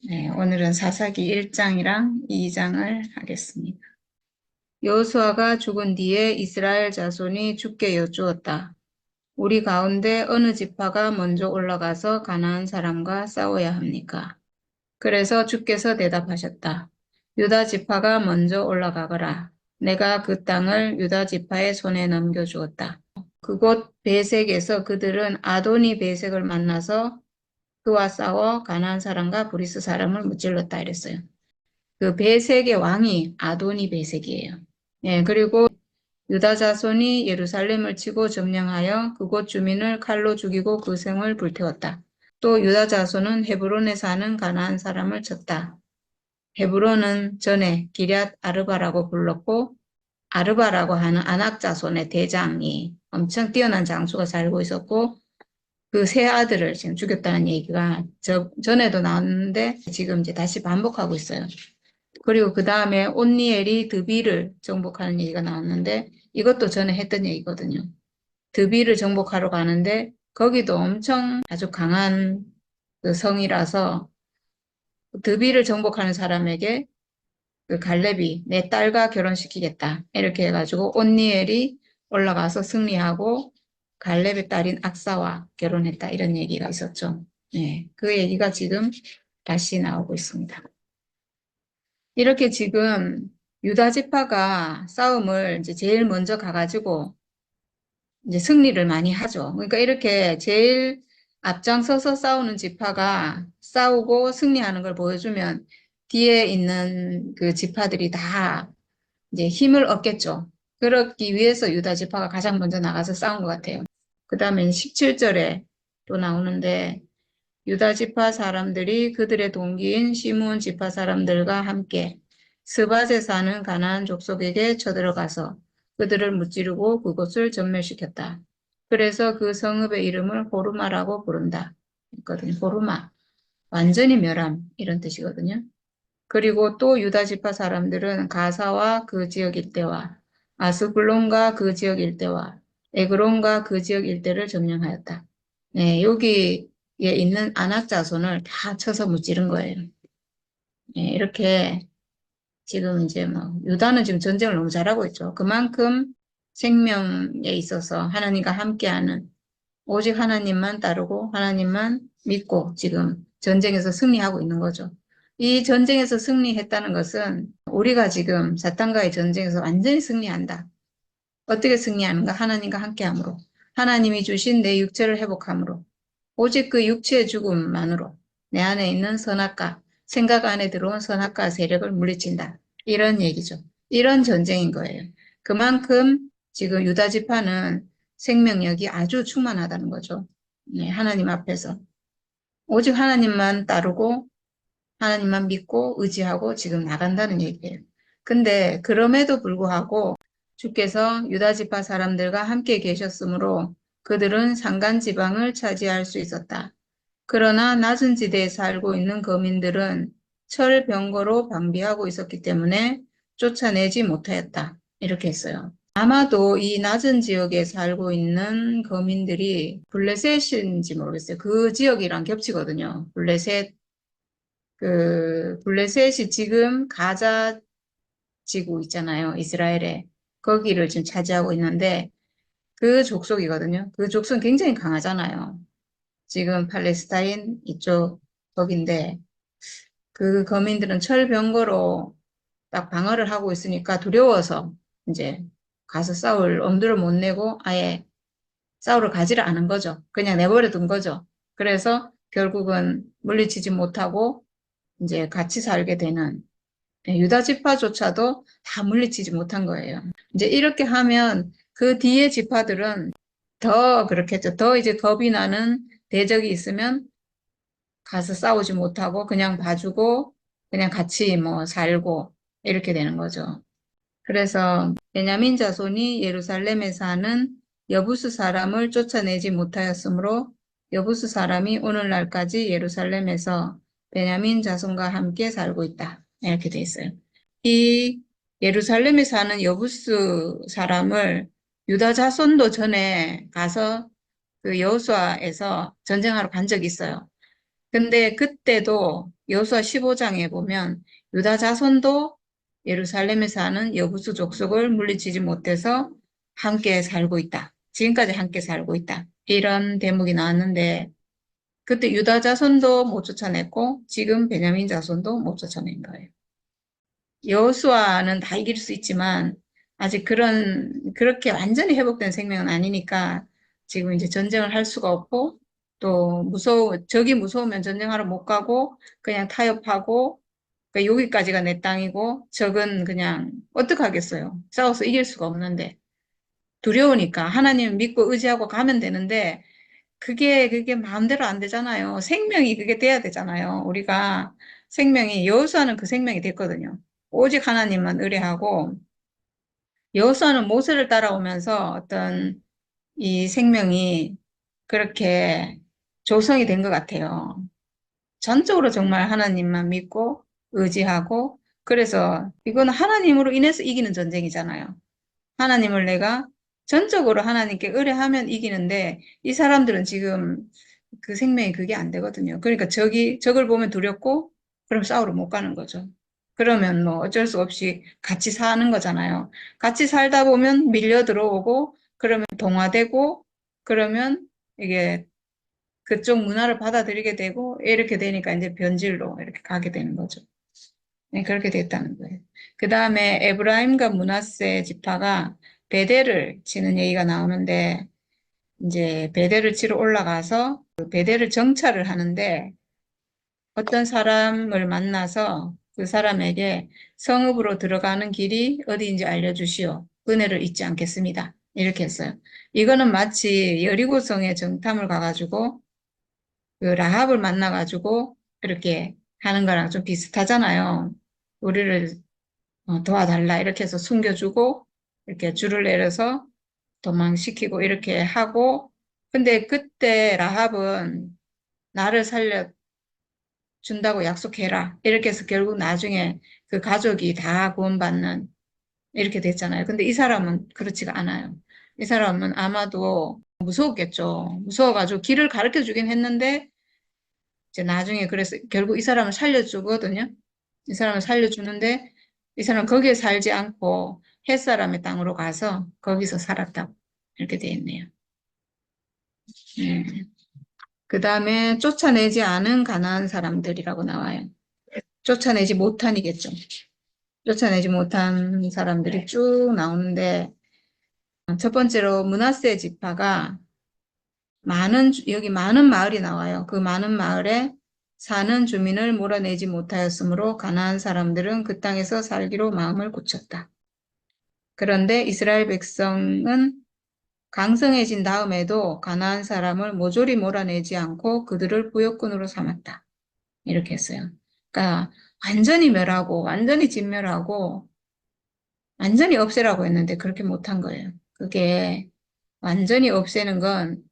네, 오늘은 사사기 1장이랑 2장을 하겠습니다. 여호수아가 죽은 뒤에 이스라엘 자손이 주께 여쭈었다. 우리 가운데 어느 지파가 먼저 올라가서 가나안 사람과 싸워야 합니까? 그래서 주께서 대답하셨다. 유다 지파가 먼저 올라가거라. 내가 그 땅을 유다 지파의 손에 넘겨주었다. 그곳 베색에서 그들은 아도니 베색을 만나서 그와 싸워 가나안 사람과 브리스 사람을 무찔렀다 이랬어요. 그 베색의 왕이 아도니 베색이에요. 예, 그리고 유다 자손이 예루살렘을 치고 점령하여 그곳 주민을 칼로 죽이고 그 성을 불태웠다. 또 유다 자손은 헤브론에 사는 가나안 사람을 쳤다. 헤브론은 전에 기럇 아르바라고 불렀고 아르바라고 하는 아낙 자손의 대장이 엄청 뛰어난 장수가 살고 있었고 그 세 아들을 지금 죽였다는 얘기가 전에도 나왔는데 지금 이제 다시 반복하고 있어요. 그리고 그 다음에 온니엘이 드비를 정복하는 얘기가 나왔는데 이것도 전에 했던 얘기거든요. 드비를 정복하러 가는데 거기도 엄청 아주 강한 그 성이라서 드비를 정복하는 사람에게 그 갈렙이 내 딸과 결혼시키겠다 이렇게 해가지고 온니엘이 올라가서 승리하고 갈렙의 딸인 악사와 결혼했다 이런 얘기가 있었죠. 네, 그 얘기가 지금 다시 나오고 있습니다. 이렇게 지금 유다 지파가 싸움을 이제 제일 먼저 가가지고 이제 승리를 많이 하죠. 그러니까 이렇게 제일 앞장서서 싸우는 지파가 싸우고 승리하는 걸 보여주면 뒤에 있는 그 지파들이 다 이제 힘을 얻겠죠. 그러기 위해서 유다 지파가 가장 먼저 나가서 싸운 것 같아요. 그 다음에 17절에 또 나오는데 유다 지파 사람들이 그들의 동기인 시므온 지파 사람들과 함께 스밧에 사는 가나안 족속에게 쳐들어가서 그들을 무찌르고 그곳을 전멸시켰다. 그래서 그 성읍의 이름을 호르마라고 부른다. 있거든요. 호르마. 완전히 멸함 이런 뜻이거든요. 그리고 또 유다 지파 사람들은 가사와 그 지역 일대와 아스글론과 그 지역 일대와 에그론과 그 지역 일대를 점령하였다. 네, 여기에 있는 아낙 자손을 다 쳐서 무찌른 거예요. 네, 이렇게 지금 이제 뭐 유다는 지금 전쟁을 너무 잘하고 있죠. 그만큼 생명에 있어서 하나님과 함께하는 오직 하나님만 따르고 하나님만 믿고 지금 전쟁에서 승리하고 있는 거죠. 이 전쟁에서 승리했다는 것은 우리가 지금 사탄과의 전쟁에서 완전히 승리한다. 어떻게 승리하는가? 하나님과 함께함으로. 하나님이 주신 내 육체를 회복함으로. 오직 그 육체의 죽음만으로 내 안에 있는 선악과, 생각 안에 들어온 선악과 세력을 물리친다. 이런 얘기죠. 이런 전쟁인 거예요. 그만큼 지금 유다 지파는 생명력이 아주 충만하다는 거죠. 네, 하나님 앞에서. 오직 하나님만 따르고 하나님만 믿고 의지하고 지금 나간다는 얘기예요. 근데 그럼에도 불구하고 주께서 유다 지파 사람들과 함께 계셨으므로 그들은 산간 지방을 차지할 수 있었다. 그러나 낮은 지대에 살고 있는 거민들은 철병거로 방비하고 있었기 때문에 쫓아내지 못하였다. 이렇게 했어요. 아마도 이 낮은 지역에 살고 있는 거민들이 블레셋인지 모르겠어요. 그 지역이랑 겹치거든요. 블레셋이 지금 가자 지구 있잖아요. 이스라엘에. 거기를 지금 차지하고 있는데 그 족속이거든요. 그 족속은 굉장히 강하잖아요. 지금 팔레스타인 이쪽 거긴데 그 거민들은 철병거로 딱 방어를 하고 있으니까 두려워서 이제 가서 싸울 엄두를 못 내고 아예 싸우러 가지를 않은 거죠. 그냥 내버려 둔 거죠. 그래서 결국은 물리치지 못하고 이제 같이 살게 되는 유다 지파조차도 다 물리치지 못한 거예요. 이제 이렇게 하면 그 뒤에 지파들은 더 그렇겠죠. 더 이제 겁이 나는 대적이 있으면 가서 싸우지 못하고 그냥 봐주고 그냥 같이 뭐 살고 이렇게 되는 거죠. 그래서 베냐민 자손이 예루살렘에 사는 여부스 사람을 쫓아내지 못하였으므로 여부스 사람이 오늘날까지 예루살렘에서 베냐민 자손과 함께 살고 있다. 이렇게 돼 있어요. 이 예루살렘에 사는 여부스 사람을 유다 자손도 전에 가서 그 여호수아에서 전쟁하러 간 적이 있어요. 근데 그때도 여호수아 15장에 보면 유다 자손도 예루살렘에 사는 여부수 족속을 물리치지 못해서 함께 살고 있다. 지금까지 함께 살고 있다. 이런 대목이 나왔는데 그때 유다 자손도 못 쫓아냈고 지금 베냐민 자손도 못 쫓아낸 거예요. 여호수아는 다 이길 수 있지만 아직 그렇게 완전히 회복된 생명은 아니니까 지금 이제 전쟁을 할 수가 없고 또 적이 무서우면 전쟁하러 못 가고 그냥 타협하고 그러니까 여기까지가 내 땅이고 적은 그냥 어떡하겠어요. 싸워서 이길 수가 없는데 두려우니까 하나님 믿고 의지하고 가면 되는데 그게 마음대로 안 되잖아요. 생명이 그게 돼야 되잖아요. 우리가 여호수아는 그 생명이 됐거든요. 오직 하나님만 의뢰하고 여호수아는 모세를 따라오면서 어떤 이 생명이 그렇게 조성이 된 것 같아요. 전적으로 정말 하나님만 믿고 의지하고 그래서 이건 하나님으로 인해서 이기는 전쟁이잖아요. 하나님을 내가 전적으로 하나님께 의뢰하면 이기는데 이 사람들은 지금 그 생명이 그게 안 되거든요. 그러니까 적을 보면 두렵고 그럼 싸우러 못 가는 거죠. 그러면 뭐 어쩔 수 없이 같이 사는 거잖아요. 같이 살다 보면 밀려 들어오고 그러면 동화되고 그러면 이게 그쪽 문화를 받아들이게 되고 이렇게 되니까 이제 변질로 이렇게 가게 되는 거죠. 네, 그렇게 됐다는 거예요. 그 다음에 에브라임과 므낫세 지파가 베델을 치는 얘기가 나오는데 이제 베델을 치러 올라가서 그 베델을 정찰을 하는데 어떤 사람을 만나서 그 사람에게 성읍으로 들어가는 길이 어디인지 알려주시오. 은혜를 잊지 않겠습니다. 이렇게 했어요. 이거는 마치 여리고성에 정탐을 가가지고 그 라합을 만나가지고 이렇게 하는 거랑 좀 비슷하잖아요. 우리를 도와달라 이렇게 해서 숨겨주고 이렇게 줄을 내려서 도망시키고 이렇게 하고 근데 그때 라합은 나를 살려준다고 약속해라 이렇게 해서 결국 나중에 그 가족이 다 구원받는 이렇게 됐잖아요. 근데 이 사람은 그렇지가 않아요. 이 사람은 아마도 무서웠겠죠. 무서워가지고 길을 가르쳐 주긴 했는데 이제 나중에 그래서 결국 이 사람을 살려주거든요. 이 사람을 살려주는데 이 사람은 거기에 살지 않고 햇사람의 땅으로 가서 거기서 살았다고 이렇게 돼 있네요. 그 다음에 쫓아내지 않은 가나안 사람들이라고 나와요. 쫓아내지 못한이겠죠. 쫓아내지 못한 사람들이 쭉 나오는데 첫 번째로 므낫세 지파가 여기 많은 마을이 나와요. 그 많은 마을에 사는 주민을 몰아내지 못하였으므로 가나안 사람들은 그 땅에서 살기로 마음을 굳혔다. 그런데 이스라엘 백성은 강성해진 다음에도 가나안 사람을 모조리 몰아내지 않고 그들을 부역군으로 삼았다. 이렇게 했어요. 그러니까 완전히 멸하고 완전히 진멸하고 완전히 없애라고 했는데 그렇게 못한 거예요. 그게 완전히 없애는 건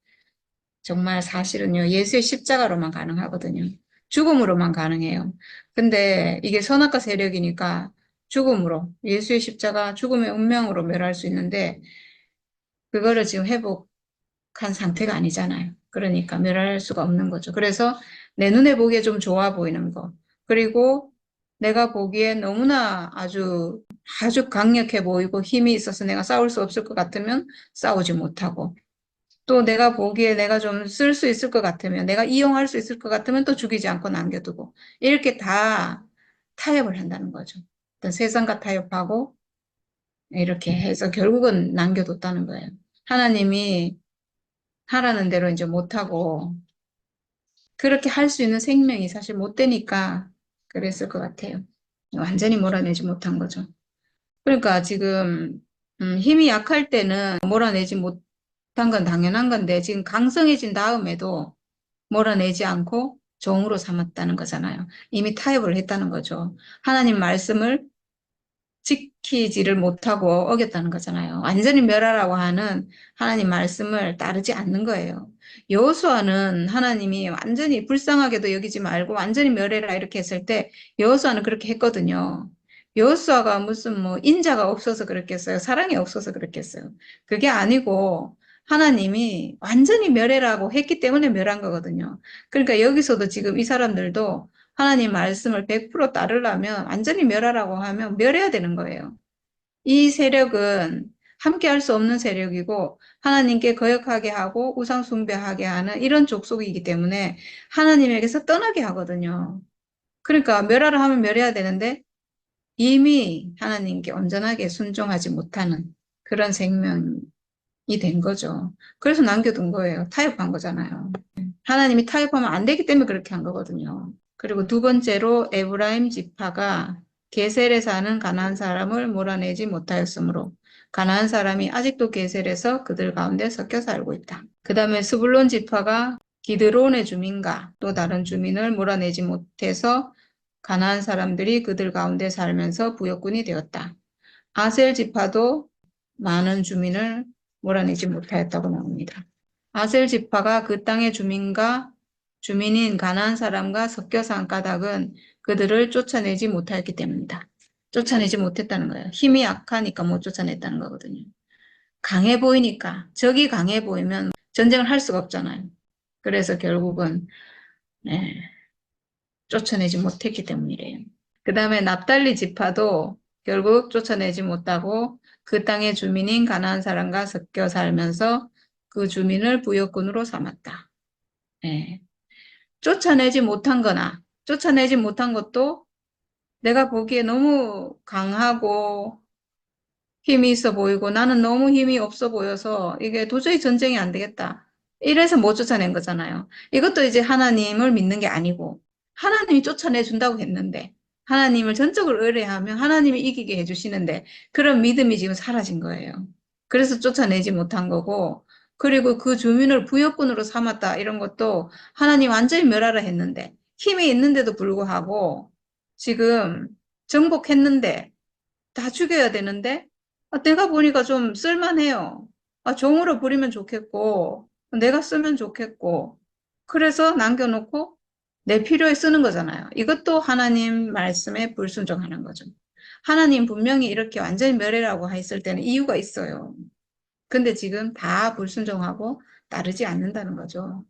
정말 사실은요, 예수의 십자가로만 가능하거든요. 죽음으로만 가능해요. 근데 이게 선악과 세력이니까 죽음으로, 예수의 십자가, 죽음의 운명으로 멸할 수 있는데, 그거를 지금 회복한 상태가 아니잖아요. 그러니까 멸할 수가 없는 거죠. 그래서 내 눈에 보기에 좀 좋아 보이는 거. 그리고 내가 보기에 너무나 아주 강력해 보이고 힘이 있어서 내가 싸울 수 없을 것 같으면 싸우지 못하고, 또 내가 보기에 내가 좀 쓸 수 있을 것 같으면, 내가 이용할 수 있을 것 같으면 또 죽이지 않고 남겨두고, 이렇게 다 타협을 한다는 거죠. 어떤 세상과 타협하고, 이렇게 해서 결국은 남겨뒀다는 거예요. 하나님이 하라는 대로 이제 못하고, 그렇게 할 수 있는 생명이 사실 못 되니까 그랬을 것 같아요. 완전히 몰아내지 못한 거죠. 그러니까 지금, 힘이 약할 때는 몰아내지 못한 건 당연한 건데, 지금 강성해진 다음에도 몰아내지 않고 종으로 삼았다는 거잖아요. 이미 타협을 했다는 거죠. 하나님 말씀을 지키지를 못하고 어겼다는 거잖아요. 완전히 멸하라고 하는 하나님 말씀을 따르지 않는 거예요. 여호수아는 하나님이 완전히 불쌍하게도 여기지 말고 완전히 멸해라 이렇게 했을 때 여호수아는 그렇게 했거든요. 여호수아가 무슨 뭐 인자가 없어서 그랬겠어요. 사랑이 없어서 그랬겠어요. 그게 아니고 하나님이 완전히 멸해라고 했기 때문에 멸한 거거든요. 그러니까 여기서도 지금 이 사람들도 하나님 말씀을 100% 따르려면 완전히 멸하라고 하면 멸해야 되는 거예요. 이 세력은 함께 할 수 없는 세력이고 하나님께 거역하게 하고 우상 숭배하게 하는 이런 족속이기 때문에 하나님에게서 떠나게 하거든요. 그러니까 멸하라 하면 멸해야 되는데 이미 하나님께 온전하게 순종하지 못하는 그런 생명이 된 거죠. 그래서 남겨둔 거예요. 타협한 거잖아요. 하나님이 타협하면 안 되기 때문에 그렇게 한 거거든요. 그리고 두 번째로 에브라임 지파가 게셀에 사는 가나안 사람을 몰아내지 못하였으므로 가나안 사람이 아직도 게셀에서 그들 가운데 섞여 살고 있다. 그 다음에 스불론 지파가 기드론의 주민과 또 다른 주민을 몰아내지 못해서 가나안 사람들이 그들 가운데 살면서 부역군이 되었다. 아셀 지파도 많은 주민을 몰아내지 못하였다고 나옵니다. 아셀 지파가 그 땅의 주민인 가나안 사람과 섞여 산 까닭은 그들을 쫓아내지 못하였기 때문이다. 쫓아내지 못했다는 거예요. 힘이 약하니까 못 쫓아냈다는 거거든요. 강해 보이니까 적이 강해 보이면 전쟁을 할 수가 없잖아요. 그래서 결국은 네, 쫓아내지 못했기 때문이래요. 그 다음에 납달리 지파도 결국 쫓아내지 못하고 그 땅의 주민인 가나안 사람과 섞여 살면서 그 주민을 부역군으로 삼았다. 예. 쫓아내지 못한 거나 쫓아내지 못한 것도 내가 보기에 너무 강하고 힘이 있어 보이고 나는 너무 힘이 없어 보여서 이게 도저히 전쟁이 안 되겠다. 이래서 못 쫓아낸 거잖아요. 이것도 이제 하나님을 믿는 게 아니고 하나님이 쫓아내 준다고 했는데 하나님을 전적으로 의뢰하면 하나님이 이기게 해주시는데 그런 믿음이 지금 사라진 거예요. 그래서 쫓아내지 못한 거고 그리고 그 주민을 부역군으로 삼았다 이런 것도 하나님 완전히 멸하라 했는데 힘이 있는데도 불구하고 지금 정복했는데 다 죽여야 되는데 내가 보니까 좀 쓸만해요. 종으로 부리면 좋겠고 내가 쓰면 좋겠고 그래서 남겨놓고 내 필요에 쓰는 거잖아요. 이것도 하나님 말씀에 불순종하는 거죠. 하나님 분명히 이렇게 완전히 멸해라고 했을 때는 이유가 있어요. 근데 지금 다 불순종하고 따르지 않는다는 거죠.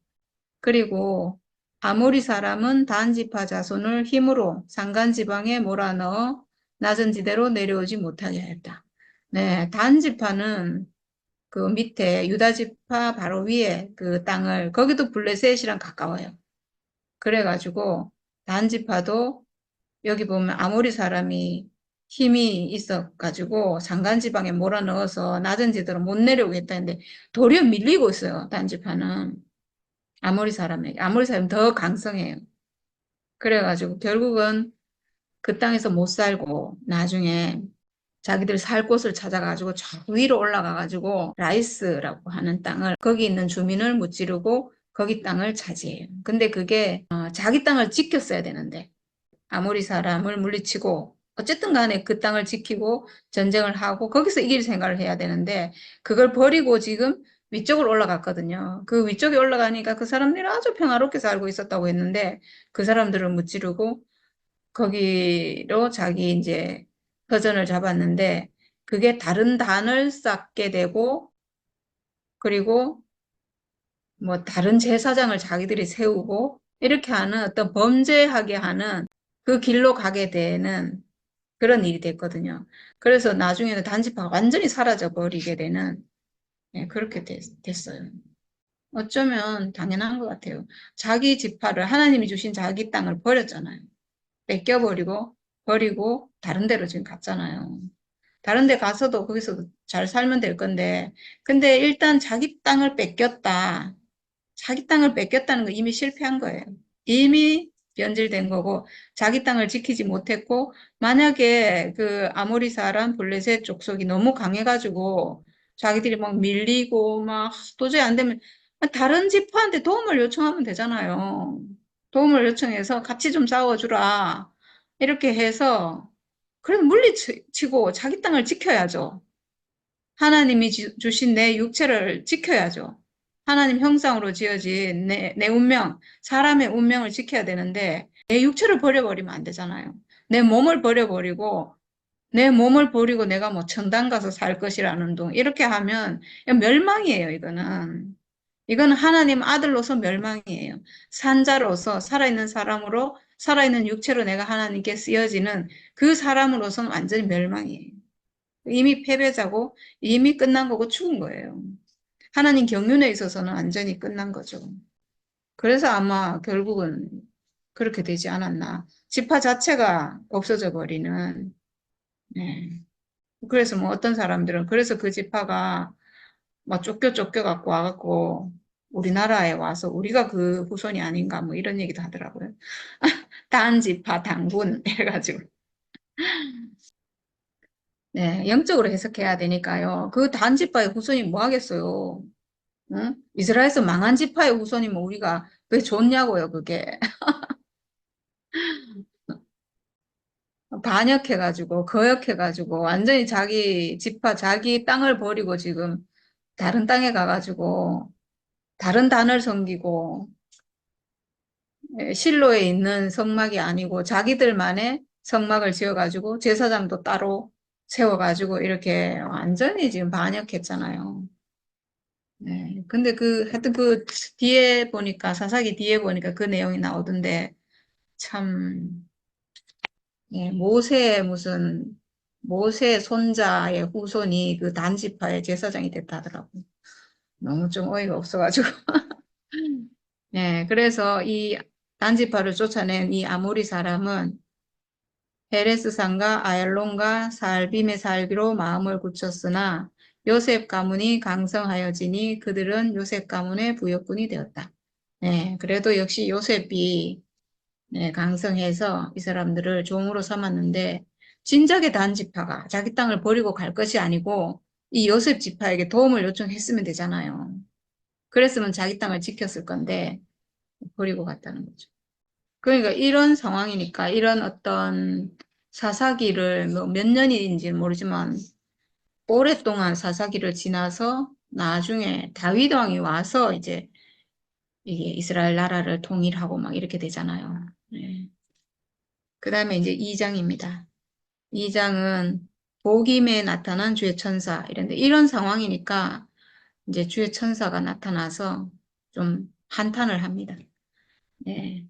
그리고 아모리 사람은 단 지파 자손을 힘으로 산간 지방에 몰아넣어 낮은 지대로 내려오지 못하게 하였다. 네, 단 지파는 그 밑에 유다 지파 바로 위에 그 땅을 거기도 블레셋이랑 가까워요. 그래가지고 단 지파도 여기 보면 아모리 사람이 힘이 있어가지고 산간 지방에 몰아넣어서 낮은 지대로 못 내려오게 했다는데 도리어 밀리고 있어요. 단 지파는. 아모리 사람이 더 강성해요. 그래가지고 결국은 그 땅에서 못 살고 나중에 자기들 살 곳을 찾아가지고 저 위로 올라가가지고 라이스라고 하는 땅을 거기 있는 주민을 무찌르고 거기 땅을 차지해요. 근데 그게 자기 땅을 지켰어야 되는데 아모리 사람을 물리치고 어쨌든 간에 그 땅을 지키고 전쟁을 하고 거기서 이길 생각을 해야 되는데 그걸 버리고 지금 위쪽으로 올라갔거든요. 그 위쪽에 올라가니까 그 사람들이 아주 평화롭게 살고 있었다고 했는데 그 사람들을 무찌르고 거기로 자기 이제 터전을 잡았는데 그게 다른 단을 쌓게 되고 그리고 뭐 다른 제사장을 자기들이 세우고 이렇게 하는 어떤 범죄하게 하는 그 길로 가게 되는 그런 일이 됐거든요. 그래서 나중에는 단지파가 완전히 사라져 버리게 되는 그렇게 됐어요. 어쩌면 당연한 것 같아요. 자기 지파를 하나님이 주신 자기 땅을 버렸잖아요. 뺏겨버리고 버리고 다른 데로 지금 갔잖아요. 다른 데 가서도 거기서 잘 살면 될 건데 근데 일단 자기 땅을 뺏겼다. 자기 땅을 뺏겼다는 거 이미 실패한 거예요. 이미 변질된 거고 자기 땅을 지키지 못했고 만약에 그 아모리 사람 블레셋 족속이 너무 강해가지고 자기들이 막 밀리고 막 도저히 안 되면 다른 지파한테 도움을 요청하면 되잖아요. 도움을 요청해서 같이 좀 싸워주라. 이렇게 해서 그래도 물리치고 자기 땅을 지켜야죠. 하나님이 주신 내 육체를 지켜야죠. 하나님 형상으로 지어진 내 운명, 사람의 운명을 지켜야 되는데 내 육체를 버려버리면 안 되잖아요. 내 몸을 버려버리고 내 몸을 버리고 내가 뭐 천당 가서 살 것이라는 둥. 이렇게 하면 멸망이에요, 이거는. 이거는 하나님 아들로서 멸망이에요. 산자로서 살아있는 사람으로 살아있는 육체로 내가 하나님께 쓰여지는 그 사람으로서는 완전히 멸망이에요. 이미 패배자고 이미 끝난 거고 죽은 거예요. 하나님 경륜에 있어서는 완전히 끝난 거죠. 그래서 아마 결국은 그렇게 되지 않았나. 지파 자체가 없어져 버리는. 네. 그래서 뭐 어떤 사람들은 그래서 그 지파가 막 쫓겨 갖고 와갖고 우리나라에 와서 우리가 그 후손이 아닌가 뭐 이런 얘기도 하더라고요. 단지파 당군 해가지고. 네, 영적으로 해석해야 되니까요. 그 단지파의 후손이 뭐 하겠어요? 응? 이스라엘에서 망한 지파의 후손이면 우리가 왜 좋냐고요, 그게. 반역해가지고, 거역해가지고, 완전히 자기 지파, 자기 땅을 버리고 지금 다른 땅에 가가지고, 다른 단을 섬기고, 실로에 있는 성막이 아니고, 자기들만의 성막을 지어가지고, 제사장도 따로 세워가지고, 이렇게 완전히 지금 반역했잖아요. 네. 근데 하여튼 뒤에 보니까, 사사기 뒤에 보니까 그 내용이 나오던데, 참, 예, 모세 손자의 후손이 그 단지파의 제사장이 됐다 하더라고요. 너무 좀 어이가 없어가지고. 예, 그래서 이 단지파를 쫓아낸 이 아모리 사람은 헤레스 산과 아얄론과 살빔에 살기로 마음을 굳혔으나 요셉 가문이 강성하여지니 그들은 요셉 가문의 부역군이 되었다. 네, 그래도 역시 요셉이 네, 강성해서 이 사람들을 종으로 삼았는데 진작에 단 지파가 자기 땅을 버리고 갈 것이 아니고 이 요셉 지파에게 도움을 요청했으면 되잖아요. 그랬으면 자기 땅을 지켰을 건데 버리고 갔다는 거죠. 그러니까 이런 상황이니까 이런 어떤 사사기를 뭐 몇 년인지는 모르지만 오랫동안 사사기를 지나서 나중에 다윗 왕이 와서 이제 이게 이스라엘 나라를 통일하고 막 이렇게 되잖아요. 네. 그 다음에 이제 2장입니다. 2장은 복임에 나타난 주의 천사 이런데 이런 상황이니까 이제 주의 천사가 나타나서 좀 한탄을 합니다. 네.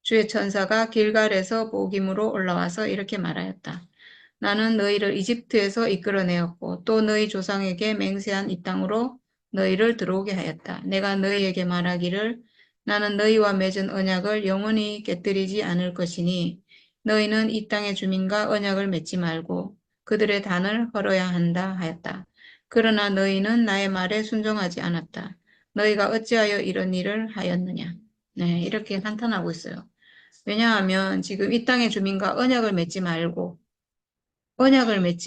주의 천사가 길갈에서 복임으로 올라와서 이렇게 말하였다. 나는 너희를 이집트에서 이끌어내었고 또 너희 조상에게 맹세한 이 땅으로 너희를 들어오게 하였다. 내가 너희에게 말하기를 나는 너희와 맺은 언약을 영원히 깨뜨리지 않을 것이니 너희는 이 땅의 주민과 언약을 맺지 말고 그들의 단을 헐어야 한다 하였다. 그러나 너희는 나의 말에 순종하지 않았다. 너희가 어찌하여 이런 일을 하였느냐. 네, 이렇게 한탄하고 있어요. 왜냐하면 지금 이 땅의 주민과 언약을 맺지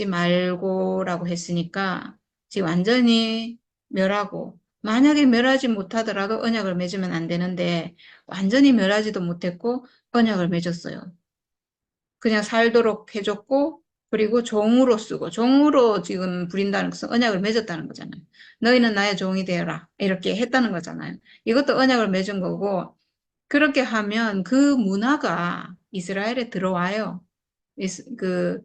말고라고 했으니까 지금 완전히 멸하고 만약에 멸하지 못하더라도 언약을 맺으면 안 되는데 완전히 멸하지도 못했고 언약을 맺었어요. 그냥 살도록 해줬고 그리고 종으로 쓰고 종으로 지금 부린다는 것은 언약을 맺었다는 거잖아요. 너희는 나의 종이 되어라 이렇게 했다는 거잖아요. 이것도 언약을 맺은 거고 그렇게 하면 그 문화가 이스라엘에 들어와요. 그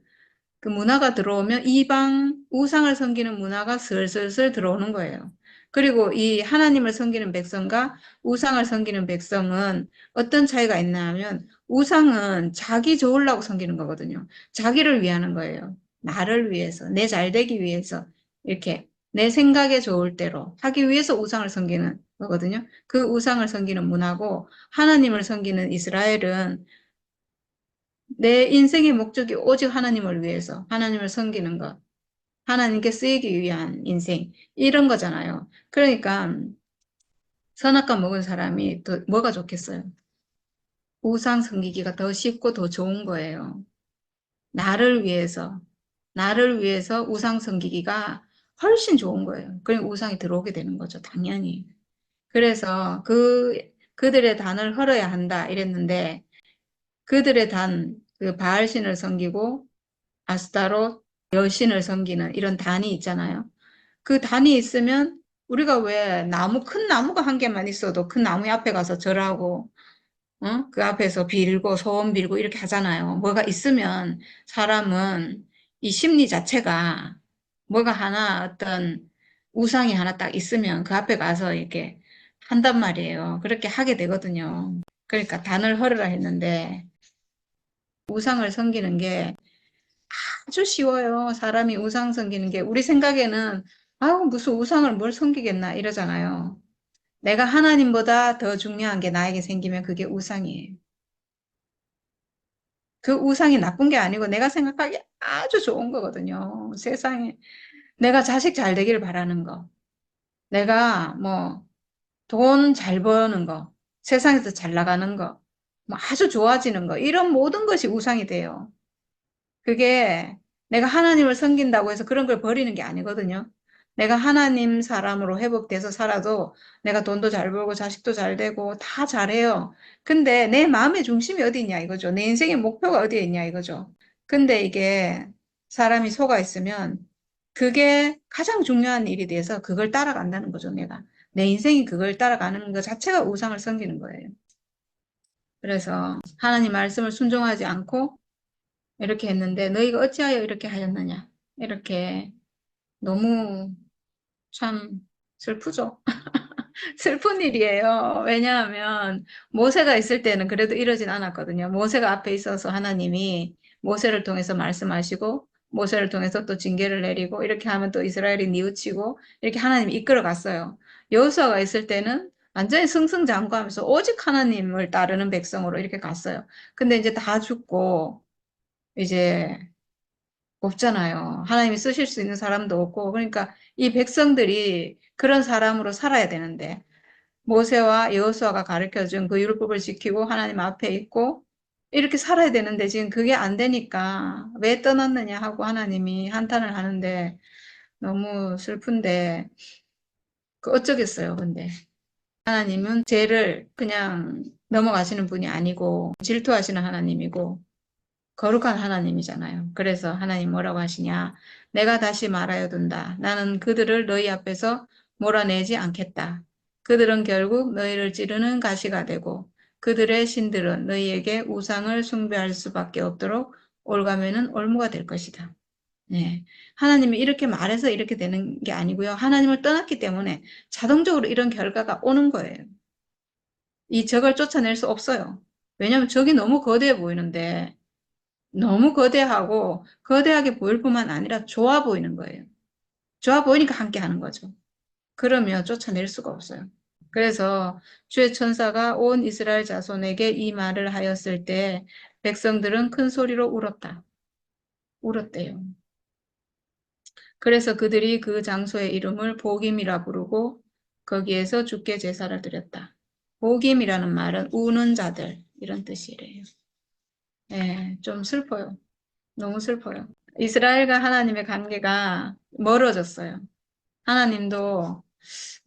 문화가 들어오면 이방 우상을 섬기는 문화가 슬슬슬 들어오는 거예요. 그리고 이 하나님을 섬기는 백성과 우상을 섬기는 백성은 어떤 차이가 있나 하면 우상은 자기 좋으려고 섬기는 거거든요. 자기를 위하는 거예요. 나를 위해서, 내 잘되기 위해서 이렇게 내 생각에 좋을 대로 하기 위해서 우상을 섬기는 거거든요. 그 우상을 섬기는 문화고 하나님을 섬기는 이스라엘은 내 인생의 목적이 오직 하나님을 위해서, 하나님을 섬기는 것, 하나님께 쓰이기 위한 인생, 이런 거잖아요. 그러니까 선악과 먹은 사람이 더 뭐가 좋겠어요? 우상 섬기기가 더 쉽고 더 좋은 거예요. 나를 위해서, 나를 위해서 우상 섬기기가 훨씬 좋은 거예요. 그러니까 우상이 들어오게 되는 거죠, 당연히. 그래서 그들의 단을 헐어야 한다, 이랬는데, 그들의 그 바알신을 섬기고, 아스타롯, 여신을 섬기는 이런 단이 있잖아요. 그 단이 있으면 우리가 왜 큰 나무가 한 개만 있어도 큰 나무 앞에 가서 절하고, 그 앞에서 빌고 소원 빌고 이렇게 하잖아요. 뭐가 있으면 사람은 이 심리 자체가 뭐가 하나 어떤 우상이 하나 딱 있으면 그 앞에 가서 이렇게 한단 말이에요. 그렇게 하게 되거든요. 그러니까 단을 헐으라 했는데 우상을 섬기는 게 아주 쉬워요. 사람이 우상 섬기는 게 우리 생각에는 아우 무슨 우상을 뭘 섬기겠나 이러잖아요. 내가 하나님보다 더 중요한 게 나에게 생기면 그게 우상이에요. 그 우상이 나쁜 게 아니고 내가 생각하기에 아주 좋은 거거든요. 세상에 내가 자식 잘 되기를 바라는 거. 내가 뭐 돈 잘 버는 거, 세상에서 잘 나가는 거, 뭐 아주 좋아지는 거, 이런 모든 것이 우상이 돼요. 그게 내가 하나님을 섬긴다고 해서 그런 걸 버리는 게 아니거든요. 내가 하나님 사람으로 회복돼서 살아도 내가 돈도 잘 벌고 자식도 잘 되고 다 잘해요. 근데 내 마음의 중심이 어디 있냐 이거죠. 내 인생의 목표가 어디에 있냐 이거죠. 근데 이게 사람이 속아 있으면 그게 가장 중요한 일이 돼서 그걸 따라간다는 거죠, 내가. 내 인생이 그걸 따라가는 것 자체가 우상을 섬기는 거예요. 그래서 하나님 말씀을 순종하지 않고 이렇게 했는데 너희가 어찌하여 이렇게 하였느냐. 이렇게 너무 참 슬프죠. 슬픈 일이에요. 왜냐하면 모세가 있을 때는 그래도 이러진 않았거든요. 모세가 앞에 있어서 하나님이 모세를 통해서 말씀하시고 모세를 통해서 또 징계를 내리고 이렇게 하면 또 이스라엘이 뉘우치고 이렇게 하나님이 이끌어 갔어요. 여호수아가 있을 때는 완전히 승승장구하면서 오직 하나님을 따르는 백성으로 이렇게 갔어요. 근데 이제 다 죽고 이제 없잖아요. 하나님이 쓰실 수 있는 사람도 없고 그러니까 이 백성들이 그런 사람으로 살아야 되는데 모세와 여호수아가 가르쳐준 그 율법을 지키고 하나님 앞에 있고 이렇게 살아야 되는데 지금 그게 안 되니까 왜 떠났느냐 하고 하나님이 한탄을 하는데 너무 슬픈데 그 어쩌겠어요, 근데. 하나님은 죄를 그냥 넘어가시는 분이 아니고 질투하시는 하나님이고 거룩한 하나님이잖아요. 그래서 하나님 뭐라고 하시냐? 내가 다시 말하여 둔다. 나는 그들을 너희 앞에서 몰아내지 않겠다. 그들은 결국 너희를 찌르는 가시가 되고 그들의 신들은 너희에게 우상을 숭배할 수밖에 없도록 올가매는 올무가 될 것이다. 네. 하나님이 이렇게 말해서 이렇게 되는 게 아니고요. 하나님을 떠났기 때문에 자동적으로 이런 결과가 오는 거예요. 이 적을 쫓아낼 수 없어요. 왜냐하면 적이 너무 거대해 보이는데 너무 거대하고 거대하게 보일 뿐만 아니라 좋아 보이는 거예요. 좋아 보이니까 함께 하는 거죠. 그러면 쫓아낼 수가 없어요. 그래서 주의 천사가 온 이스라엘 자손에게 이 말을 하였을 때 백성들은 큰 소리로 울었다. 울었대요. 그래서 그들이 그 장소의 이름을 복임이라 부르고 거기에서 주께 제사를 드렸다. 복임이라는 말은 우는 자들 이런 뜻이래요. 네, 좀 슬퍼요. 너무 슬퍼요. 이스라엘과 하나님의 관계가 멀어졌어요. 하나님도